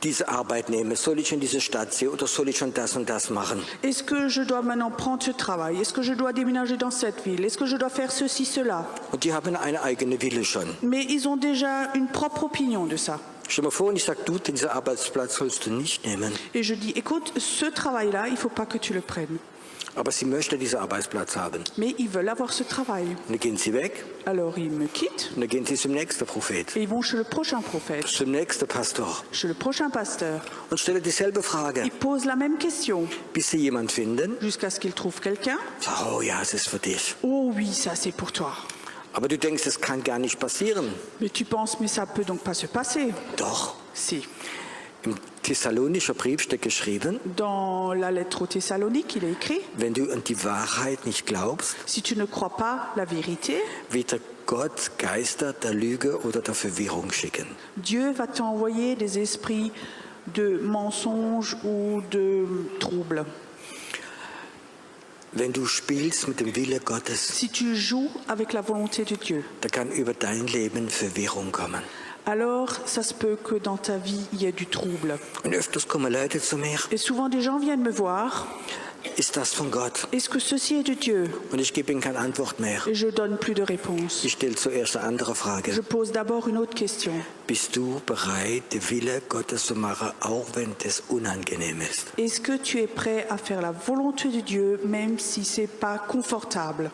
diese Arbeit nehmen? Soll ich in diese Stadt ziehen oder soll ich schon das und das machen? Est-ce que je dois maintenant prendre ce travail? Est-ce que je dois déménager dans cette ville? Est-ce que je dois faire ceci, cela? Und die haben eine eigene Wille schon. Mais ils ont déjà une propre opinion de ça. Stell dir mal vor, und ich sage, du, diesen Arbeitsplatz sollst du nicht nehmen. Et je dis, écoute, ce travail-là, il ne faut pas que tu le prennes. Aber sie möchten diesen Arbeitsplatz haben. Mais ils veulent avoir ce travail. Und dann gehen sie weg Alors ils me quittent und dann gehen sie zum nächsten Prophet, et ils vont chez le prochain prophète, zum nächsten Pastor chez le prochain pasteur. und stellen dieselbe Frage, Ils posent la même question bis sie jemand finden. jusqu'à ce qu'ils trouvent quelqu'un. Oh ja, es ist für dich. Oh oui, ça c'est pour toi. Aber du denkst, das kann gar nicht passieren. Mais tu penses, mais ça peut donc pas se passer. Doch. Si. Im Thessalonischer Brief steht geschrieben, Dans la lettre aux Thessaloniques, il est écrit, wenn du an die Wahrheit nicht glaubst, si tu ne crois pas la vérité, wird Gott Geister der Lüge oder der Verwirrung schicken. Dieu va t'envoyer des esprits de mensonges ou de troubles. Wenn du spielst mit dem Wille Gottes, Si tu joues avec la volonté de Dieu, da kann über dein Leben Verwirrung kommen. alors ça se peut que dans ta vie, il y ait du trouble. Und öfters kommen Leute zu mir, Et souvent, des gens viennent me voir. ist das von Gott? Est-ce que ceci est de Dieu? Und ich gebe ihnen keine Antwort mehr. Et je donne plus de réponse. Ich stelle zuerst eine andere Je Frage. pose d'abord une autre question. Bist du bereit, den Wille Gottes zu machen, auch wenn das unangenehm ist? Est-ce que tu es prêt à faire la volonté de Dieu, même si c'est pas confortable?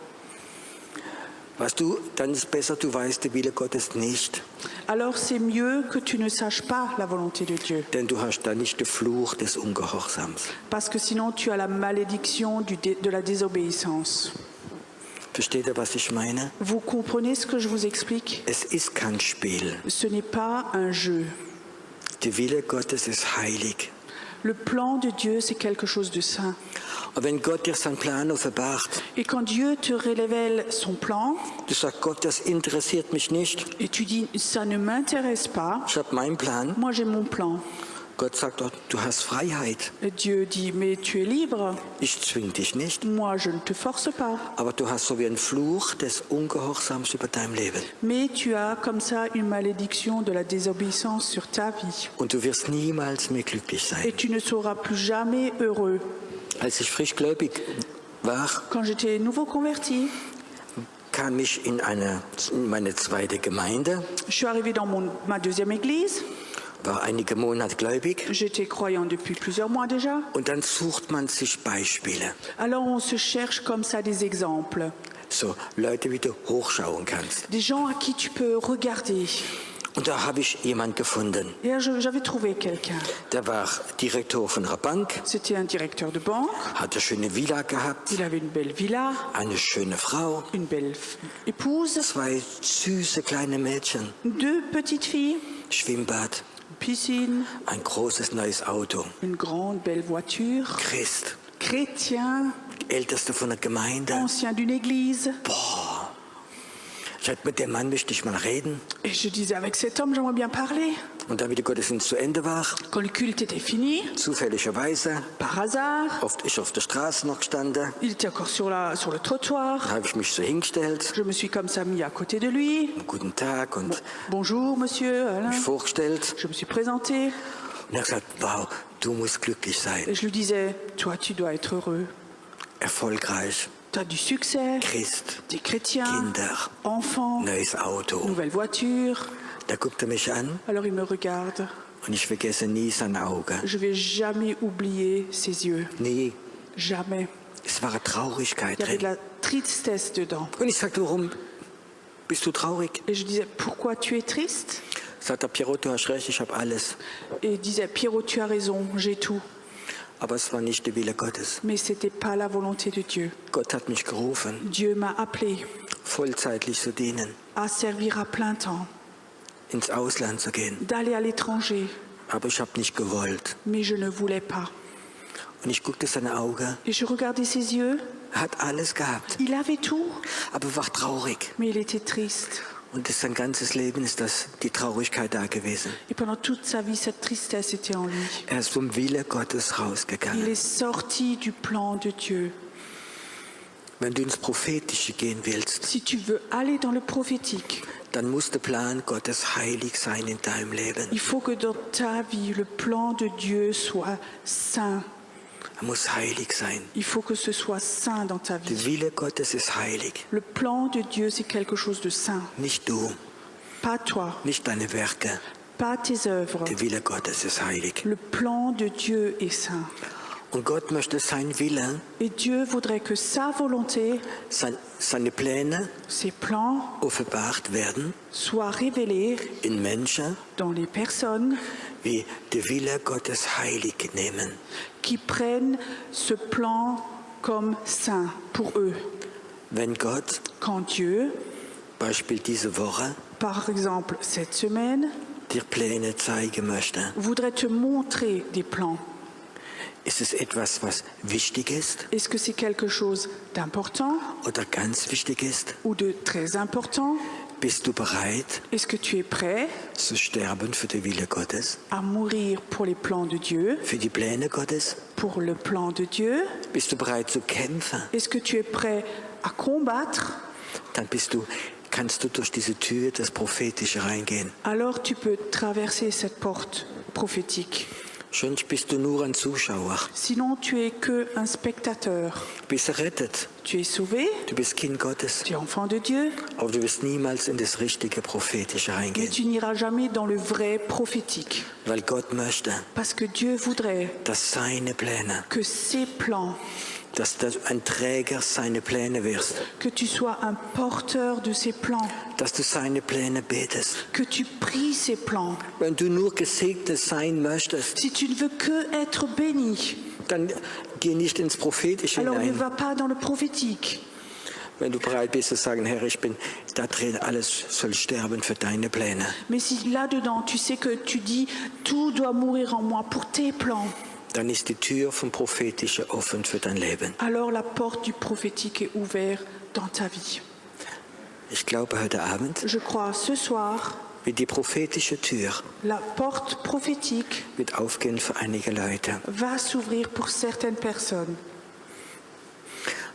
Weißt du, dann ist besser, du weißt den Wille Gottes nicht, Alors c'est mieux que tu ne saches pas la volonté de Dieu. denn du hast dann nicht den Fluch des Ungehorsams. Parce que sinon tu as la malédiction de la désobéissance. Versteht ihr, was ich meine? Vous comprenez ce que je vous explique? Es ist kein Spiel. Ce n'est pas un jeu. Der Wille Gottes ist heilig. Le plan de Dieu, c'est quelque chose de saint. Und wenn Gott dir seinen Plan offenbart, Et quand Dieu te révèle son plan, du sagst, Gott, das interessiert mich nicht. et tu dis, ça ne m'intéresse pas, Ich habe meinen Plan. moi j'ai mon plan. Gott sagt doch, du hast Freiheit. Et Dieu dit, mais tu es libre, Ich zwing dich nicht. moi je ne te force pas. Aber du hast so wie einen Fluch des Ungehorsams über deinem Leben. Mais tu as comme ça une malédiction de la désobéissance sur ta vie. Und du wirst niemals mehr glücklich sein. Et tu ne seras plus jamais heureux. Als ich frischgläubig war, Quand j'étais nouveau converti, kam ich in meine zweite Gemeinde, je suis arrivée dans ma deuxième église. war einige Monate gläubig. J'étais croyant depuis plusieurs mois déjà. Und dann sucht man sich Beispiele. Alors on se cherche comme ça des exemples. So Leute, wie du hochschauen kannst. Des gens à qui tu peux regarder. Und da habe ich jemanden gefunden. Et là, j'avais trouvé quelqu'un. Der war Direktor von einer Bank, C'était un directeur de banque. hatte eine schöne Villa gehabt, Il avait une belle villa, eine schöne Frau, une belle épouse, 2 süße kleine Mädchen, 2 petites filles, Schwimmbad, une piscine, ein großes neues Auto, une grande belle voiture, Christ, chrétien, Ältester von der Gemeinde. ancien d'une église. Ich sagte, mit dem Mann möchte ich mal reden. Et je disais, avec cet homme, j'aimerais bien parler. Und dann, wie der Gottesdienst zu Ende war, Quand le culte était fini, zufälligerweise, par hasard, ich auf der Straße noch gestanden, il était encore sur le trottoir. da habe ich mich so hingestellt, Je me suis comme ça mis à côté de lui. guten Tag, und Bonjour, monsieur. Alain. mich vorgestellt. Je me suis présenté Und er hat gesagt, wow, du musst glücklich sein, et je lui disais, toi, tu dois être heureux. erfolgreich, Tu as du succès, Christ, tu es chrétien, Kinder, enfant, neues Auto. nouvelle voiture. Da guckt er mich an Alors il me regarde. und ich vergesse nie seine Augen. Je vais jamais oublier ses yeux. Nie. Jamais. Es war eine Traurigkeit Il y avait de drin. la tristesse dedans. Und ich sagte, warum bist du traurig? Et je disais, pourquoi tu es triste? Sagt er, Pierrot, du hast recht, ich habe alles. Et il disait, Pierrot, tu as raison, j'ai tout. Aber es war nicht der Wille Gottes. Mais ce n'était pas la volonté de Dieu. Gott hat mich gerufen, Dieu m'a appelé vollzeitlich zu dienen, à servir à plein temps, ins Ausland zu gehen. d'aller à l'étranger. Aber ich habe nicht gewollt. Mais je ne voulais pas. Und ich guckte seine Augen. Et je regardais ses yeux. Er hat alles gehabt, Il avait tout, aber war traurig. mais il était triste. Und sein ganzes Leben ist das die Traurigkeit da gewesen. Et pendant toute sa vie, cette tristesse était en lui. Er ist vom Wille Gottes Il rausgegangen. est sorti du plan de Dieu. Wenn du ins Prophetische gehen willst, Si tu veux aller dans le prophétique, dann muss der Plan Gottes heilig sein in deinem Leben. il faut que dans ta vie, le plan de Dieu soit saint. Er muss heilig sein. Il faut que ce soit saint dans ta Der vie. Wille Gottes ist heilig. Le plan de Dieu, c'est quelque chose de saint. Nicht du, Pas toi, nicht deine Werke. pas tes œuvres. Der Wille Gottes ist heilig. Le plan de Dieu est saint. Und Gott möchte sein Wille, Et Dieu voudrait que sa volonté, seine Pläne ses plans, offenbart werden soient révélés in Menschen, dans les personnes wie der Wille Gottes heilig nehmen. qui prennent ce plan comme saint pour eux. Wenn Gott, Quand Dieu, Beispiel diese Woche, par exemple cette semaine, dir Pläne zeigen möchte, voudrait te montrer des plans, ist es etwas, was wichtig ist est-ce que c'est quelque chose d'important oder ganz wichtig ist? ou de très important? Bist du bereit Est-ce que tu es prêt zu sterben für den Wille Gottes, à mourir pour les plans de Dieu, für die Pläne Gottes? pour le plan de Dieu? Bist du bereit zu kämpfen? Est-ce que tu es prêt à combattre? Dann kannst du durch diese Tür des Prophetischen reingehen. Alors tu peux traverser cette porte prophétique. Sonst bist du nur ein Zuschauer. Sinon, tu es que un spectateur. Du bist errettet. Tu es sauvé, Du bist Kind Gottes. tu es enfant de Dieu, Aber du wirst niemals in das richtige Prophetische mais reingehen. tu n'iras jamais dans le vrai prophétique. Weil Gott möchte, Parce que Dieu voudrait dass seine Pläne, que ces plans, dass du ein Träger seiner Pläne wirst, que tu sois un porteur de ces plans, dass du seine Pläne betest. que tu pries ces plans. Wenn du nur gesegnet sein möchtest, Si tu ne veux que être béni, dann geh nicht ins Prophetische alors ne hinein. va pas dans le prophétique. Wenn du bereit bist zu sagen, Herr, ich bin da drin, alles soll sterben für deine Pläne. Mais si là-dedans, tu sais que tu dis, tout doit mourir en moi pour tes plans, Dann ist die Tür vom Prophetischen offen für dein Leben. alors la porte du prophétique est ouverte dans ta vie. Ich glaube, heute Abend Je crois ce soir, wird die prophetische Tür la porte prophétique wird aufgehen für einige Leute. va s'ouvrir pour certaines personnes.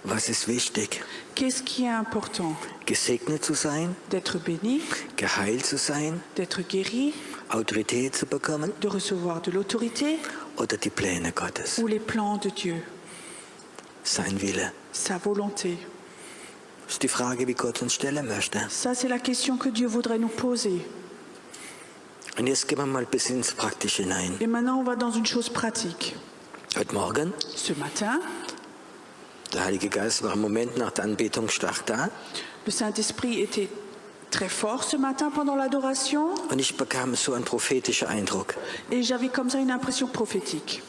Was ist wichtig? Qu'est-ce qui est important? Gesegnet zu sein, D'être béni, geheilt zu sein, d'être guéri, Autorität zu bekommen de recevoir de l'autorité oder die Pläne Gottes, ou les plans de Dieu, sein Wille. sa volonté. Das ist die Frage, wie Gott uns stellen möchte. Ça, c'est la question que Dieu voudrait nous poser. Und jetzt gehen wir mal bis ins Praktische hinein. Et maintenant, on va dans une chose pratique. Heute Morgen, Ce matin, der Heilige Geist war im Moment nach der Anbetung stark da. le Saint-Esprit était très fort ce matin pendant l'adoration und ich bekam so einen prophetischen Eindruck. et j'avais comme ça une impression prophétique.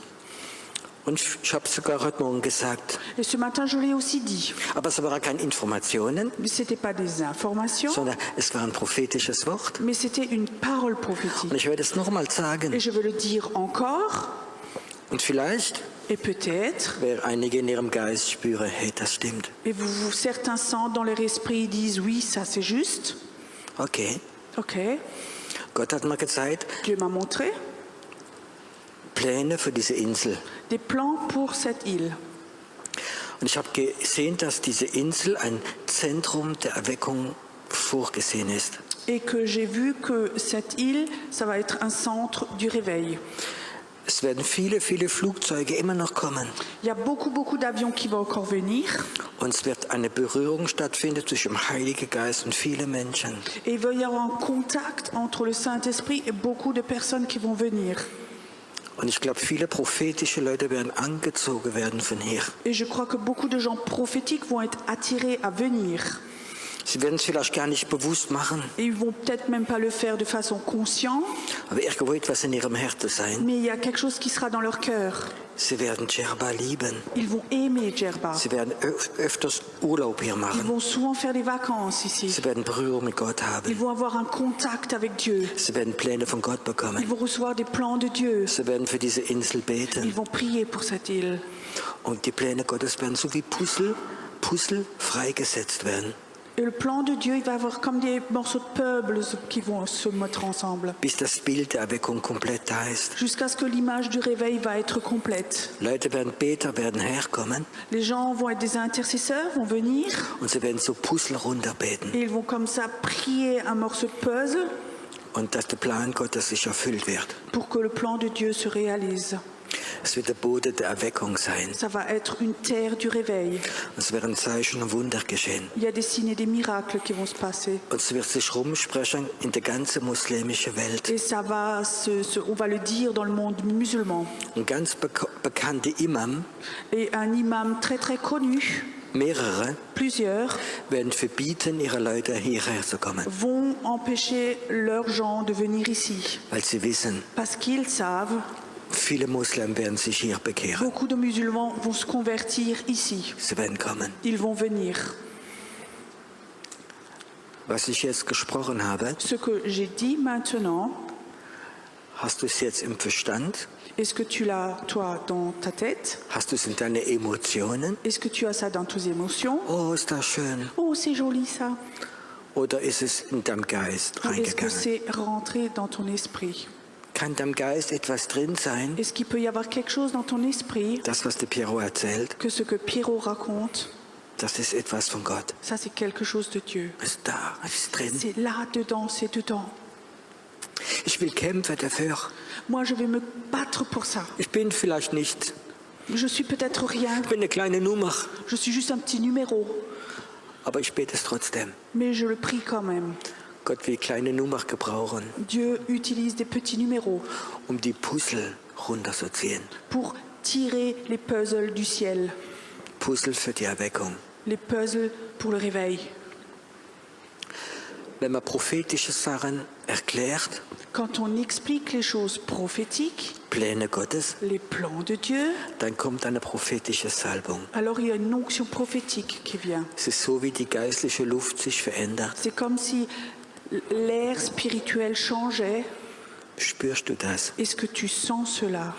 Und ich habe sogar heute Morgen gesagt, Et ce matin, je l'ai aussi dit. aber es waren keine Informationen, Mais ce n'était pas des informations, sondern es war ein prophetisches Wort. mais c'était une parole prophétique. Und ich werde es nochmal sagen. Et je veux le dire encore, Und vielleicht, et peut-être, wer einige in ihrem Geist spüre, hey, das stimmt. et certains sentent dans leur esprit, ils disent oui, ça c'est juste. Okay, Ok, Gott hat mir gezeigt, Dieu m'a montré Pläne für diese Insel. des plans pour cette île. Und ich habe gesehen, dass diese Insel ein Zentrum der Erweckung vorgesehen ist. Et que j'ai vu que cette île, ça va être un centre du réveil. Es werden viele, viele Flugzeuge immer noch kommen. Il y a beaucoup d'avions qui vont encore venir. Und es wird eine Berührung stattfinden zwischen dem Heiligen Geist und vielen Menschen. Et il va y avoir un contact entre le Saint-Esprit et beaucoup de personnes qui vont venir. Und ich glaube, viele prophetische Leute werden angezogen werden von hier. Et je crois que beaucoup de gens prophétiques vont être attirés à venir. Sie werden es vielleicht gar nicht bewusst machen, Et ils vont peut-être même pas le faire de façon consciente, aber irgendwo etwas in ihrem Herzen sein. mais il y a quelque chose qui sera dans leur cœur. Sie werden Djerba lieben. Ils vont aimer Djerba. Sie werden öfters Urlaub hier Ils machen. vont souvent faire des vacances ici. Sie werden Berührung mit Gott Ils haben. vont avoir un contact avec Dieu. Sie werden Pläne von Gott Ils bekommen. vont recevoir des plans de Dieu. Sie werden für diese Insel Ils beten. vont prier pour cette île. Und die Pläne Gottes werden so wie Puzzle freigesetzt werden. Et le plan de Dieu, il va y avoir comme des morceaux de puzzles qui vont se mettre ensemble. Bis das Bild der Erweckung komplett da ist. Jusqu'à ce que l'image du réveil va être complète. Leute werden Beter, werden herkommen Les gens vont être des intercesseurs, vont venir. und sie werden so Puzzle runterbeten. Et ils vont comme ça prier un morceau de puzzle Und dass der Plan Gottes sich erfüllt wird. pour que le plan de Dieu se réalise. Es wird der Boden der Erweckung sein. Ça va être une terre du réveil. Es werden Zeichen und Wunder geschehen. Il y a des signes et des miracles qui vont se passer. Und es wird sich rumsprechen in der ganzen muslimischen Welt. Et ça va on va le dire dans le monde musulman. Ein ganz bekannter Imam, Et un imam très très connu, mehrere, plusieurs, werden verbieten, ihre Leute hierher zu kommen. vont empêcher leurs gens de venir ici. Weil sie wissen, Parce qu'ils savent, viele Muslimen werden sich hier bekehren. beaucoup de musulmans vont se convertir ici. Sie werden kommen. Ils vont venir. Was ich jetzt gesprochen habe, Ce que j'ai dit maintenant, hast du es jetzt im Verstand? est-ce que tu l'as, toi, dans ta tête? Hast du es in deine Emotionen? Est-ce que tu as ça dans tes émotions? Oh, ist das schön. Oh, c'est joli ça. Oder ist es in deinem Geist Ou est-ce que reingegangen? c'est rentré dans ton esprit? Kann deinem Geist etwas drin sein, Est-ce qu'il peut y avoir quelque chose dans ton esprit das, was der Piero erzählt, que ce que Pierrot raconte, das ist etwas von Gott. ça c'est quelque chose de Dieu? Ist da, ist drin. C'est là, dedans, c'est dedans. Ich will kämpfen dafür. Moi, je vais me battre pour ça. Ich bin vielleicht nicht, Je suis peut-être rien, ich bin eine kleine Nummer, je suis juste un petit numéro, aber ich bete es trotzdem. mais je le prie quand même. Gott will kleine Nummer gebrauchen, Dieu utilise des petits numéros um die Puzzle runterzuziehen. pour tirer les puzzles du ciel, Puzzle für die Erweckung. les puzzles pour le réveil. Wenn man prophetische Sachen erklärt, Quand on explique les choses prophétiques, Pläne Gottes, les plans de Dieu, dann kommt eine prophetische Salbung. alors il y a une onction prophétique qui vient. Es ist so, wie die geistliche Luft sich verändert. C'est comme si l'air spirituel changeait. Spürst du das? Est-ce que tu sens cela?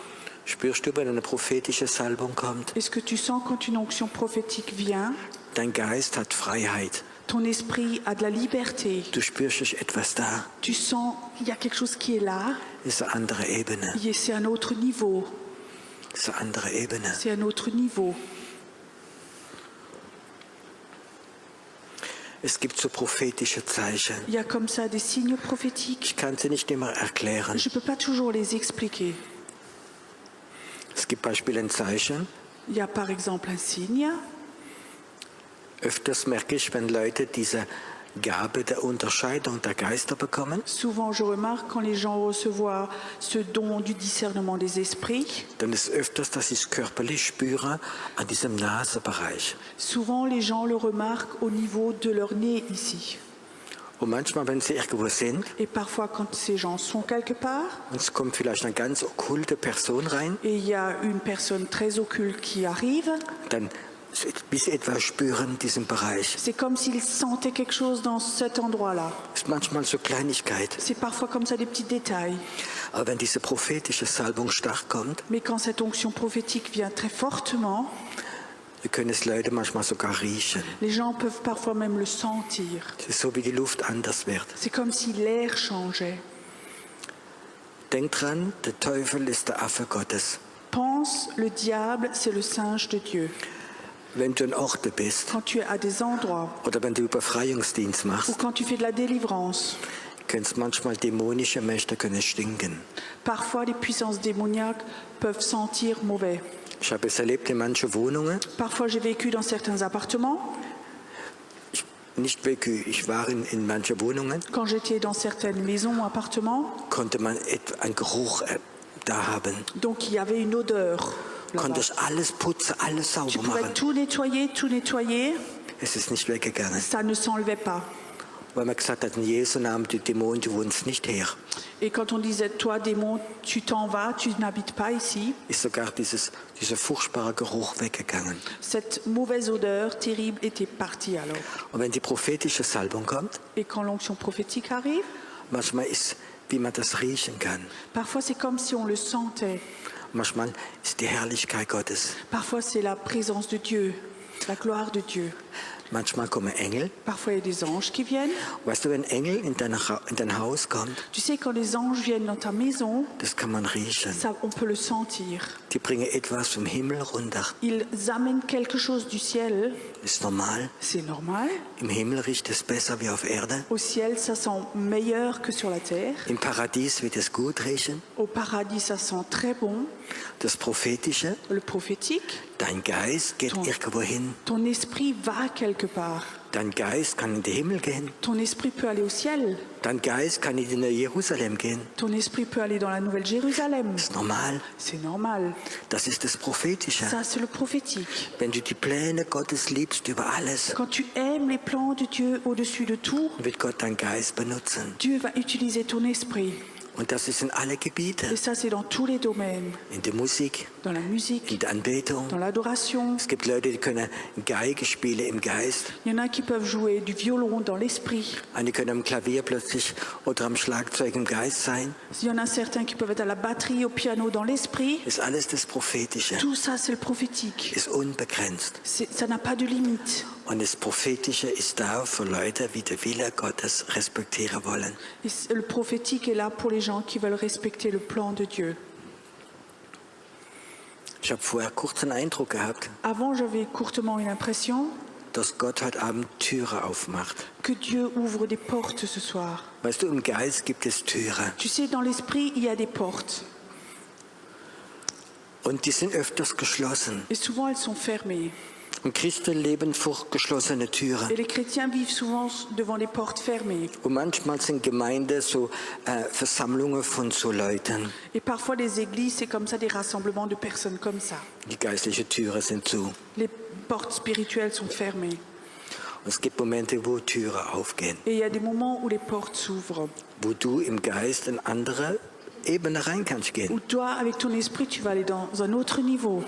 Spürst du, wenn eine prophetische Salbung kommt? Est-ce que tu sens quand une onction prophétique vient, Dein Geist hat Freiheit. ton esprit a de la liberté? Du spürst, es ist etwas da. Tu sens qu'il y a quelque chose qui est là, Es ist eine andere Ebene. et c'est un autre niveau. Es ist eine andere Ebene. C'est un autre niveau. Es gibt so prophetische Zeichen. Il y a comme ça des signes prophétiques. Ich kann sie nicht immer erklären. Je ne peux pas toujours les expliquer. Es gibt beispielsweise ein Zeichen. Il y a par exemple un signe. Öfters merke ich, wenn Leute diese Gabe der Unterscheidung der Geister bekommen, Souvent, je remarque quand les gens reçoivent ce don du discernement des esprits, dann ist öfters, dass ich es körperlich spüre an diesem Nasenbereich. souvent les gens le remarquent au niveau de leur nez ici. Und manchmal, wenn sie irgendwo sind, Et parfois, quand ces gens sont quelque part, und es kommt vielleicht eine ganz okkulte Person rein, et il y a une personne très occulte qui arrive, dann bis sie etwas spüren in diesem Bereich. c'est comme s'ils sentaient quelque chose dans cet endroit-là. Es ist manchmal so Kleinigkeit. C'est parfois comme ça des petits détails. Aber wenn diese prophetische Salbung stark kommt, Mais quand cette onction prophétique vient très fortement, wir können es Leute manchmal sogar riechen. les gens peuvent parfois même le sentir. Es ist so, wie die Luft anders wird. C'est comme si l'air changeait. Denkt dran, der Teufel ist der Affe Gottes. Pense, le diable, c'est le singe de Dieu. Wenn du in Orte bist Quand tu es à des endroits oder wenn du Befreiungsdienst ou machst, quand tu fais de la délivrance, können es manchmal dämonische Mächte können stinken. parfois les puissances démoniaques peuvent sentir mauvais. Ich habe es erlebt in manchen Wohnungen. Parfois j'ai vécu dans certains appartements. Nicht wirklich, ich war in manchen Wohnungen, Quand j'étais dans certaines maisons ou appartements, konnte man einen Geruch da haben. donc il y avait une odeur là-bas. Konnte ich alles putzen, alles Tu sauber pouvais machen. tout nettoyer, Es ist nicht weggegangen. ça ne s'enlevait pas. Weil man gesagt hat, in Jesu Namen, die Dämonen, du wohnst nicht her. Et quand on disait, toi démon, tu t'en vas, tu n'habites pas ici, Ist sogar dieser furchtbare Geruch weggegangen. cette mauvaise odeur terrible était partie alors. Und wenn die prophetische Salbung kommt, Et quand l'onction prophétique arrive, manchmal ist, wie man das riechen kann. parfois c'est comme si on le sentait. Manchmal ist die Herrlichkeit Gottes. Parfois c'est la présence de Dieu, la gloire de Dieu. Manchmal kommen Engel. Parfois il y a des anges qui viennent. Weißt du, wenn Engel in dein Haus kommt, Tu sais, quand les anges viennent dans ta maison, das kann man riechen. ça, on peut le sentir. Die bringen etwas vom Himmel runter. Ils amènent quelque chose du ciel, Ist normal. c'est normal. Im Himmel riecht es besser wie auf Erde. Au ciel, ça sent meilleur que sur la terre. Im Paradies wird es gut riechen. Au paradis, ça sent très bon. Das Prophetische, Le prophétique, dein Geist geht Ton- irgendwo hin. ton esprit va quelque part. Dein Geist kann in den Himmel gehen. Ton esprit peut aller au ciel. Dein Geist kann in die Jerusalem gehen. Ton esprit peut aller dans la Nouvelle Jérusalem. Das ist normal. C'est normal. Das ist das Prophetische. Ça, c'est le prophétique. Wenn du die Pläne Gottes liebst über alles, Quand tu aimes les plans de Dieu au-dessus de tout, wird Gott deinen Geist benutzen. Dieu va utiliser ton esprit. Und das ist in alle Gebiete. Et ça, c'est dans tous les domaines. In der Musik, Dans la musique, in der Anbetung. dans l'adoration. Es gibt Leute, die können Geige spielen im Geist. Il y en a qui peuvent jouer du violon dans l'esprit. Einige können am Klavier plötzlich oder am Schlagzeug im Geist sein. Il y en a certains qui peuvent être à la batterie, au piano, dans l'esprit. Ist alles das Prophetische. Tout ça, c'est le prophétique. Ist unbegrenzt. Ça n'a pas de limite. Und das Prophetische ist da für Leute, die den Wille Gottes respektieren wollen. Et le prophétique est là pour les gens qui veulent respecter le plan de Dieu. Ich habe vorher kurz einen Eindruck gehabt, Avant, j'avais courtement une impression dass Gott heute Abend Türen aufmacht. que Dieu ouvre des portes ce soir. Weißt du, im Geist gibt es Türen. Tu sais, dans l'esprit, il y a des portes. Und die sind öfters geschlossen. Et souvent, elles sont fermées. Und Christen leben vor geschlossenen Türen. Et les chrétiens vivent souvent devant des portes fermées. Und manchmal sind Gemeinden so Versammlungen von so Leuten. Et parfois, les églises, c'est comme ça, des rassemblements de personnes comme ça. Die geistlichen Türen sind zu. Les portes spirituelles sont fermées. Und es gibt Momente, wo Türen aufgehen. Et il y a des moments où les portes s'ouvrent. Wo du im Geist in andere Ebene rein kannst gehen. Où toi, avec ton esprit, tu vas aller dans un autre niveau.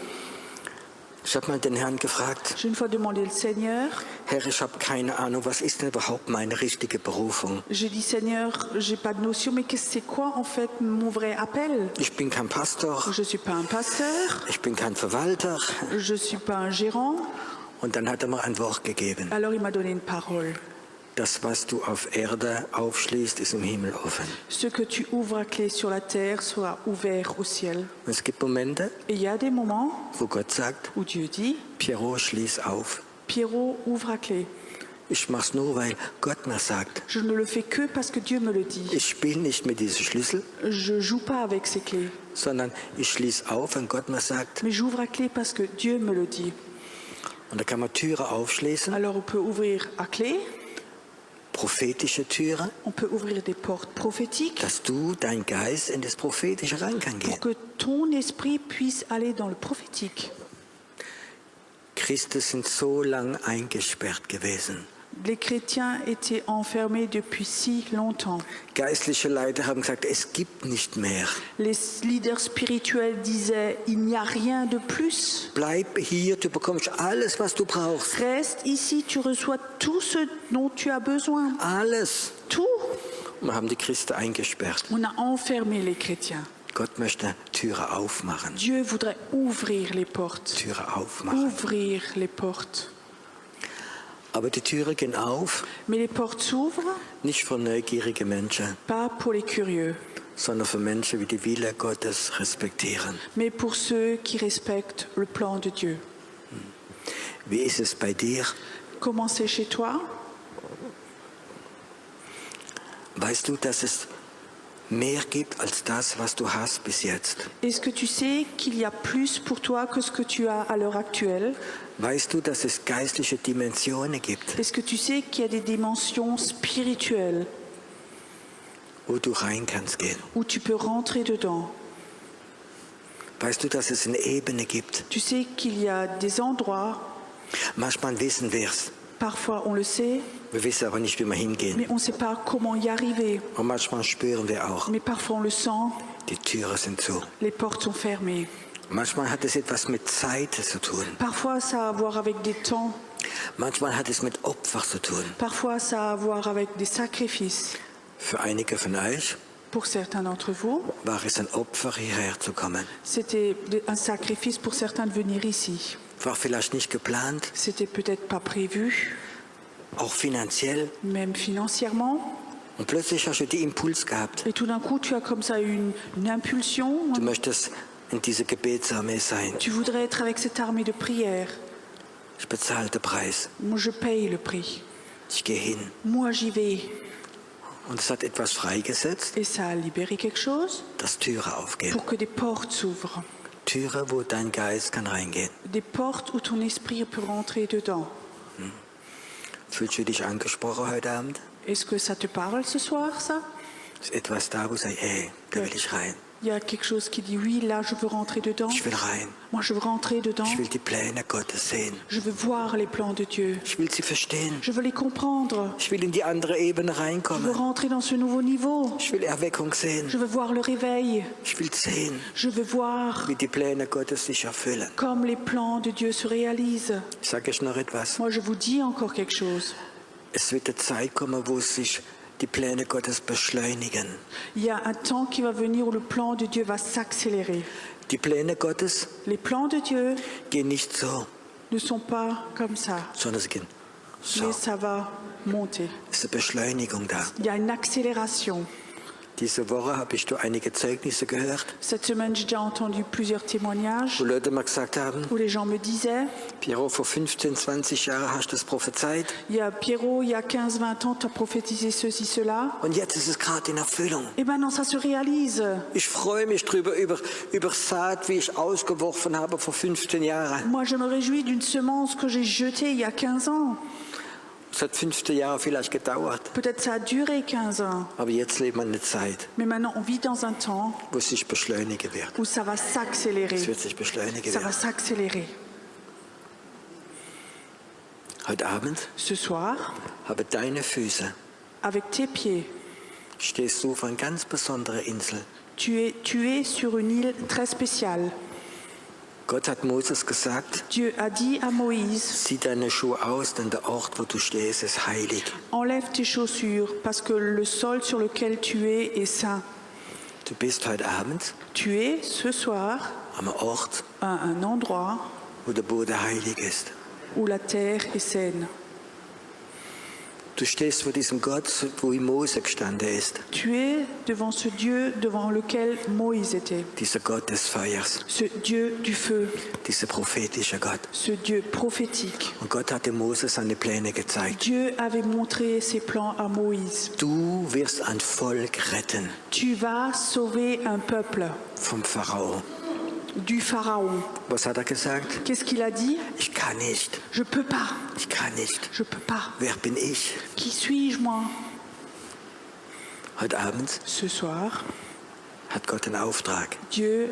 Ich habe mal den Herrn gefragt, J'ai une fois demandé le Seigneur. Herr, ich habe keine Ahnung, was ist denn überhaupt meine richtige Berufung? J'ai dit, Seigneur, j'ai pas de notion, mais c'est quoi en fait mon vrai appel? Ich bin kein Pastor, Je suis pas un pasteur, ich bin kein Verwalter. je suis pas un gérant. Und dann hat er mir ein Wort gegeben. Alors il m'a donné une parole. Das, was du auf Erde aufschließt, ist im Himmel offen. Ce que tu ouvres à clé sur la terre soit ouvert au ciel. Und es gibt Momente, Et il y a des moments wo Gott sagt, où Dieu dit, Pierrot, schließ auf. Pierrot, ouvre à clé. Ich mach's nur, weil Gott mir sagt. Je ne le fais que parce que Dieu me le dit. Ich spiele nicht mit diesem Schlüssel, Je joue pas avec ces clés, sondern ich schließe auf, wenn Gott mir sagt. mais j'ouvre à clé parce que Dieu me le dit. Und da kann man Türen aufschließen, Alors on peut ouvrir à clé, prophetische Türen, on peut ouvrir des portes prophétiques dass du, dein Geist, in das Prophetische rein kann pour gehen. que ton esprit puisse aller dans le prophétique. Christen sind so lang eingesperrt gewesen. Les chrétiens étaient enfermés depuis si longtemps. Geistliche Leiter haben gesagt, es gibt nicht mehr. Les leaders spirituels disaient, il n'y a rien de plus. Bleib hier, du bekommst alles, was du brauchst. Reste ici, tu reçois tout ce dont tu as besoin. Alles. Tout. Und wir haben die Christen eingesperrt. On a enfermé les chrétiens. Gott möchte Türen aufmachen. Dieu voudrait ouvrir les portes. Türen aufmachen. Ouvrir les portes. Aber die Türen gehen auf, Mais les portes s'ouvrent, nicht für neugierige Menschen, pas pour les curieux, sondern für Menschen, die die Wille Gottes respektieren. mais pour ceux qui respectent le plan de Dieu. Wie ist es bei dir? Comment c'est chez toi? Weißt du, dass es mehr gibt als das, was du hast bis jetzt? Est-ce que tu sais qu'il y a plus pour toi que ce que tu as à l'heure actuelle? Weißt du, dass es geistliche Dimensionen gibt, Est-ce que tu sais qu'il y a des dimensions spirituelles wo du rein kannst gehen? où tu peux rentrer dedans? Weißt du, dass es eine Ebene gibt? Tu sais qu'il y a des endroits, Manchmal wissen wir es, parfois on le sait, wir wissen aber nicht, wie wir hingehen. mais on ne sait pas comment y arriver. Und manchmal spüren wir auch, Mais parfois on le sent, die Türen sind zu. les portes sont fermées. Manchmal hat es etwas mit Zeit zu tun. Parfois ça a à voir avec des temps, Manchmal hat es mit Opfer zu tun. parfois ça a à voir avec des sacrifices. Für einige von euch Pour certains d'entre vous, war es ein Opfer, hierher zu kommen. c'était un sacrifice pour certains de venir ici. War vielleicht nicht geplant, C'était peut-être pas prévu, auch finanziell. même financièrement. Und plötzlich hast du den Impuls gehabt. Et tout d'un coup, tu as comme ça une impulsion. Du möchtest in dieser Gebetsarmee sein. Tu voudrais être avec cette armée de prière. Ich bezahle den Preis. Moi, je paye le prix. Ich gehe hin. Moi, j'y vais. Und es hat etwas freigesetzt, Et ça a libéré quelque chose dass Türen aufgehen. pour que des portes s'ouvrent. Türen, wo dein Geist kann reingehen. Des portes où ton esprit peut rentrer dedans. Fühlst du dich angesprochen heute Abend? Est-ce que ça te parle ce soir, ça? Ist etwas da, wo sagst, hey, da will ich rein. Il y a quelque chose qui dit oui, là, je veux rentrer dedans. Ich will rein. Moi, je veux rentrer dedans. Ich will die Pläne Gottes sehen. Je veux voir les plans de Dieu. Ich will sie verstehen. Je veux les comprendre. Ich will in die andere Ebene Je veux reinkommen. rentrer dans ce nouveau niveau. Ich will Erweckung sehen. Je veux voir le réveil. Ich will sehen, Je veux voir wie die Pläne Gottes sich erfüllen. comme les plans de Dieu se réalisent. Sag ich noch etwas? Moi, je vous dis encore quelque chose. Es wird eine Zeit kommen, wo sich die Pläne Gottes beschleunigen. Il y a un temps qui va venir où le plan de Dieu va s'accélérer. Die Pläne Gottes Les plans de Dieu gehen nicht so, ne sont pas comme ça, sondern sie gehen so. mais ça va monter. Es ist eine Beschleunigung da. Il y a une accélération. Diese Woche habe ich einige Zeugnisse gehört, Cette semaine, j'ai déjà entendu plusieurs témoignages wo Leute mal gesagt haben, où les gens me disaient, Piero, vor 15, 20 Jahren hast du das prophezeit il y a Pierrot, il y a 15-20 ans, tu as prophétisé ceci, cela. und jetzt ist es gerade in Erfüllung. Et maintenant, ça se réalise. Ich freue mich drüber, über Saat, wie ich ausgeworfen habe vor 15 Jahren. Moi, je me réjouis d'une semence que j'ai jetée il y a 15 ans. Es hat 15 Jahre vielleicht gedauert, Peut-être ça a duré 15 ans. aber jetzt leben wir in einer Zeit, Mais maintenant, on vit dans un temps wo es sich beschleunigen wird. où ça va Es s'accélérer. wird sich beschleunigen Ça va werden. s'accélérer. Heute Abend Ce soir, haben deine Füße, avec tes pieds, stehst du auf einer ganz besonderen Insel. tu es sur une île très spéciale. Gott hat Moses gesagt, Dieu a dit à Moïse, zieh deine Schuhe aus, denn der Ort, wo du stehst, ist heilig. enlève tes chaussures parce que le sol sur lequel tu es est saint. Du bist heute Abend Tu es ce soir am Ort, à un endroit wo der Boden heilig ist. où la terre est saine. Du stehst vor diesem Gott, wo Mose gestanden ist. Tu es devant ce Dieu devant lequel Moïse était. Dieser Gott des Feuers, Ce Dieu du feu, dieser prophetische Gott. ce Dieu prophétique. Und Gott hatte Mose seine Pläne gezeigt. Dieu avait montré ses plans à Moïse. Du wirst ein Volk retten Tu vas sauver un peuple vom Pharao. du Pharaon. Was hat er gesagt? Qu'est-ce qu'il a dit? Ich kann nicht. Je peux pas. Ich kann nicht. Je peux pas. Wer bin ich? Qui suis-je, moi? Heute Abend Ce soir, hat Gott einen Auftrag. Dieu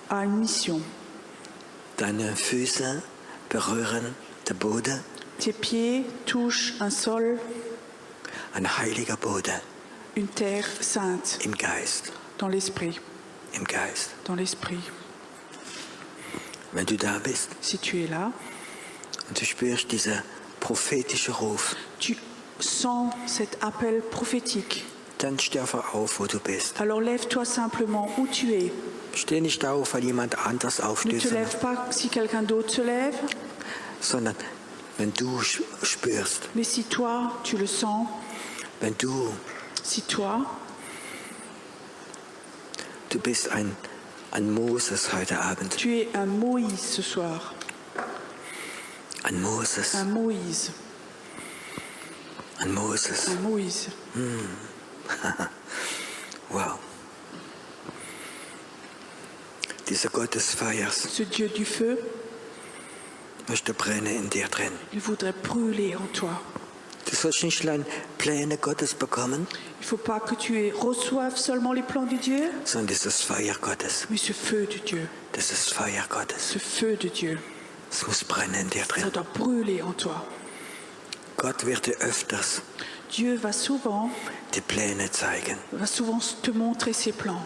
a une mission. Deine Füße berühren den Boden. tes pieds touchent un sol, ein heiliger Boden une terre sainte, im Geist. dans l'esprit, Im Geist. dans l'esprit. Wenn du da bist Si tu es là, und du spürst dieser prophetische Ruf, tu sens cet appel prophétique. dann steh einfach auf, wo du bist. Alors lève-toi simplement où tu es. Steh nicht auf, weil jemand anders Ne aufsteht, te lève pas si quelqu'un d'autre se lève, sondern wenn du spürst, mais si toi, tu le sens, wenn si toi, du bist ein Moses heute Abend. tu es un Moïse ce soir, Ein Moses. un Moïse, Ein Moses. un Moïse. Wow. Dieser Gott des Feuers Ce Dieu du feu, möchte brennen in dir drin. il voudrait brûler en toi. Du sollst nicht allein Pläne Gottes bekommen, Il ne faut pas que tu reçoives seulement les plans de Dieu, sondern dieses Feuer Gottes. mais ce feu de Dieu, Das ist Feuer Gottes. ce feu de Dieu, Es muss brennen in dir ça drin. doit brûler en toi. Gott wird dir öfters Dieu va souvent te montrer ses plans.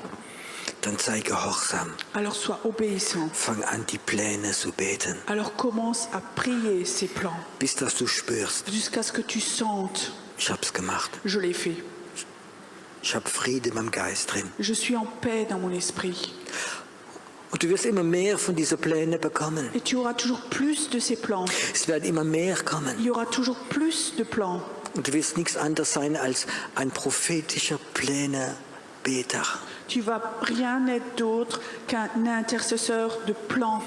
Dann sei gehorsam. Alors sois obéissant. Fang an, die Pläne zu beten. Alors commence à prier ses plans Bis dass du spürst, jusqu'à ce que tu sentes, ich hab's gemacht. je l'ai fait. Ich hab Friede in meinem Geist drin. Je suis en paix dans mon esprit. Und du wirst immer mehr von diesen Plänen bekommen. Et tu auras toujours plus de ces plans. Es werden immer mehr kommen. Il y aura toujours plus de plans. Und du wirst nichts anderes sein als ein prophetischer Plänebeter. Tu vas rien être d'autre qu'un intercesseur de plans.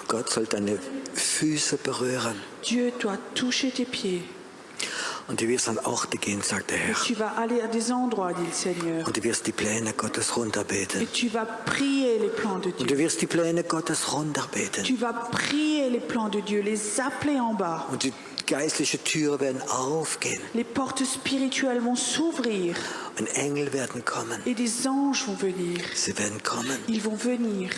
Gott soll deine Füße berühren. Dieu doit toucher tes pieds. Und du wirst an Orte gehen, sagt der Herr. Tu vas aller à des endroits, dit le Seigneur. Und du wirst die Pläne Gottes runterbeten. Et tu vas prier les plans de Und du Dieu. wirst die Pläne Gottes runterbeten. Tu vas prier les plans de Dieu, les appeler en bas. Und die geistliche Türen werden aufgehen. Les portes spirituelles vont s'ouvrir Und Engel werden kommen. et des anges vont venir. Sie werden kommen. Ils vont venir.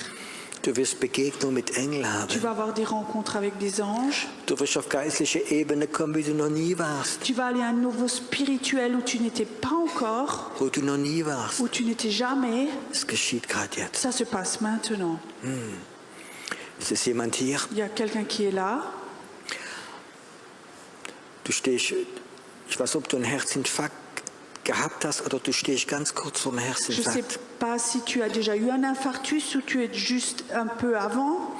Du wirst Begegnung mit Engeln Tu haben. vas avoir des rencontres avec des anges. Du wirst auf geistliche Ebene kommen, wie du noch nie warst. Tu vas aller à un niveau spirituel où tu n'étais pas encore, Wo du noch nie warst. où tu n'étais jamais. Es geschieht gerade jetzt. Ça se passe maintenant. Ist es jemand hier? Il y a quelqu'un qui est là. Du stehst, ich weiß, ob du einen Herzinfarkt gehabt hast oder du stehst ganz kurz vor dem Je ne sais Herzinfarkt. pas si tu as déjà eu un infarctus ou tu es juste un peu avant,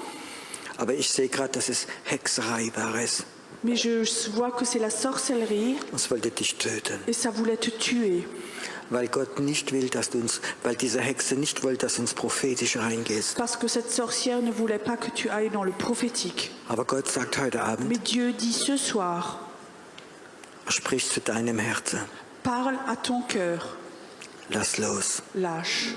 Aber ich sehe gerade, dass es Hexerei war. Es mais je vois que c'est la sorcellerie wollte dich töten. et ça voulait te tuer. Weil Gott nicht will, dass du uns, weil diese Hexe nicht will, dass du ins Prophetische reingehst. Parce que cette sorcière ne voulait pas que tu ailles dans le prophétique. Aber Gott sagt heute Abend, Mais Dieu dit ce soir, sprich zu deinem Herzen. parle à ton cœur, Lass los. lâche.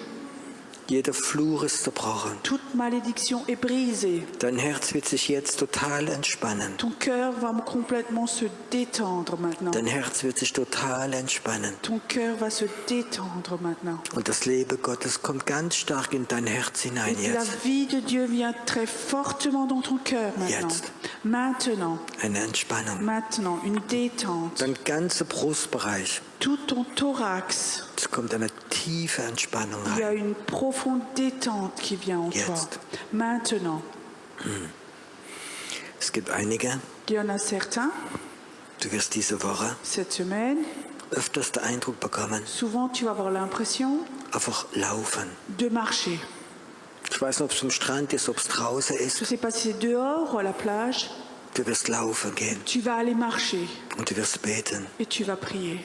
Jeder Fluch ist zerbrochen. Toute malédiction est brisée. Dein Herz wird sich jetzt total entspannen. Ton cœur va complètement se détendre maintenant. Dein Herz wird sich total entspannen. Ton cœur va se détendre maintenant. Und das Leben Gottes kommt ganz stark in dein Herz hinein Et la jetzt. vie de Dieu vient très fortement dans ton cœur maintenant. Jetzt. Maintenant, Eine Entspannung. maintenant, une détente. Dein ganzer Brustbereich. Tout ton thorax, Es kommt eine tiefe Entspannung il y a rein. une profonde détente qui vient en toi. Jetzt. Maintenant, Es gibt einige, il y en a certains, du wirst diese Woche cette semaine, öfters den Eindruck bekommen, souvent tu vas avoir l'impression einfach laufen. de marcher. Ich weiß nicht, ob es am Strand ist, ob es draußen Je ne ist. sais pas si c'est dehors ou à la plage, Du wirst laufen gehen tu vas aller marcher und du wirst beten. et tu vas prier.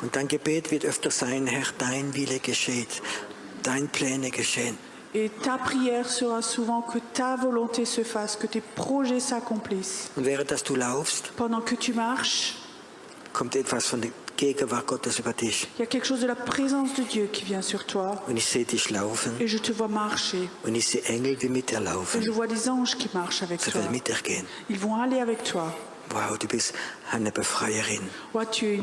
Und dein Gebet wird öfter sein, Herr, dein Wille geschieht, dein Pläne geschehen. Et ta prière sera souvent que ta volonté se fasse, que tes projets s'accomplissent. Und während dass du laufst, Pendant que tu marches, kommt etwas von der Gegenwart Gottes über dich. il y a quelque chose de la présence de Dieu qui vient sur toi. Und ich sehe dich laufen Et je te vois marcher. und ich sehe Engel, die mit dir Et laufen. je vois des anges qui marchent avec Sie toi. werden mit dir gehen. Ils vont aller avec toi. Wow, du bist eine Befreierin, Ouais, tu es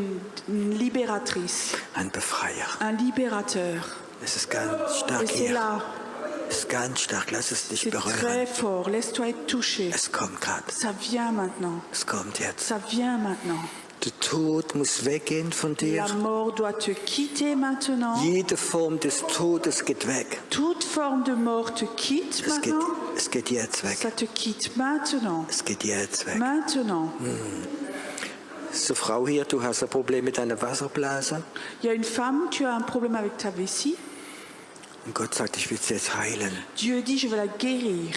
une libératrice, ein Befreier. un libérateur. Es ist ganz Et stark c'est hier. là, Ist ganz stark. Lass es dich C'est berühren. très fort. Laisse-toi être touché. Es kommt gerade. Ça vient maintenant. Es kommt jetzt. Ça vient maintenant. Der Tod muss weggehen von dir. La mort doit te quitter maintenant. Jede Form des Todes geht weg. Toute forme de mort te quitte maintenant. Es geht jetzt weg. Ça te quitte maintenant. Es geht jetzt weg. Maintenant. So, Frau hier, du hast ein Problem mit deiner Wasserblase. Il y a une femme, tu as un problème avec ta vessie. Und Gott sagt, ich will sie jetzt heilen. Dieu dit, je vais la guérir.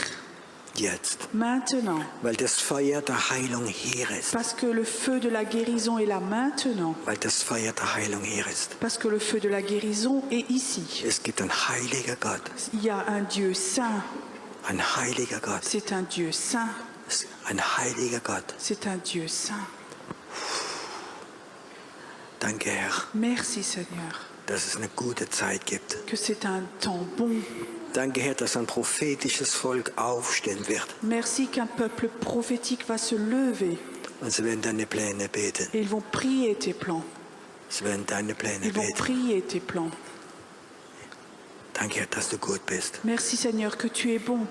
Jetzt. Maintenant. Weil das Feuer der Heilung hier ist. Parce que le feu de la guérison est là maintenant. Weil das Feuer der Heilung hier ist. Parce que le feu de la guérison est ici. Es gibt einen heiliger Gott. Il y a un Dieu saint. Ein heiliger Gott. C'est un Dieu saint. Ein heiliger Gott. C'est un Dieu saint. Danke, Herr, Merci Seigneur. dass es eine gute Zeit gibt. Que c'est un temps bon. Danke, Herr, dass ein prophetisches Volk aufstehen wird. Merci qu'un peuple prophétique va se lever. Und sie werden deine Pläne beten. Et ils vont prier tes plans. Sie werden deine Pläne Ils vont beten. prier tes plans. Danke, Herr, dass du gut bist. Merci Seigneur que tu es bon.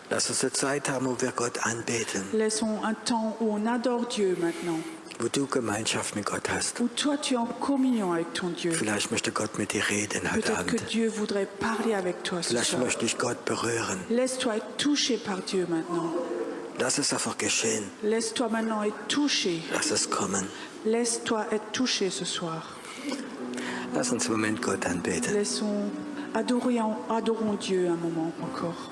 Lass uns eine Zeit haben, wo wir Gott anbeten. Laissons un temps où on adore Dieu maintenant. Wo du Gemeinschaft mit Gott hast. Où toi tu es en communion avec ton Dieu. Vielleicht möchte Gott mit dir reden heute Peut-être que Abend. Dieu voudrait parler avec toi ce Vielleicht soir. möchte ich Gott berühren. Laisse-toi être touché par Dieu maintenant. Lass es einfach geschehen. Laisse-toi maintenant être touché. Lass es kommen. Laisse-toi être touché ce soir. Lass uns im Moment Gott anbeten. Adorons Dieu un moment encore.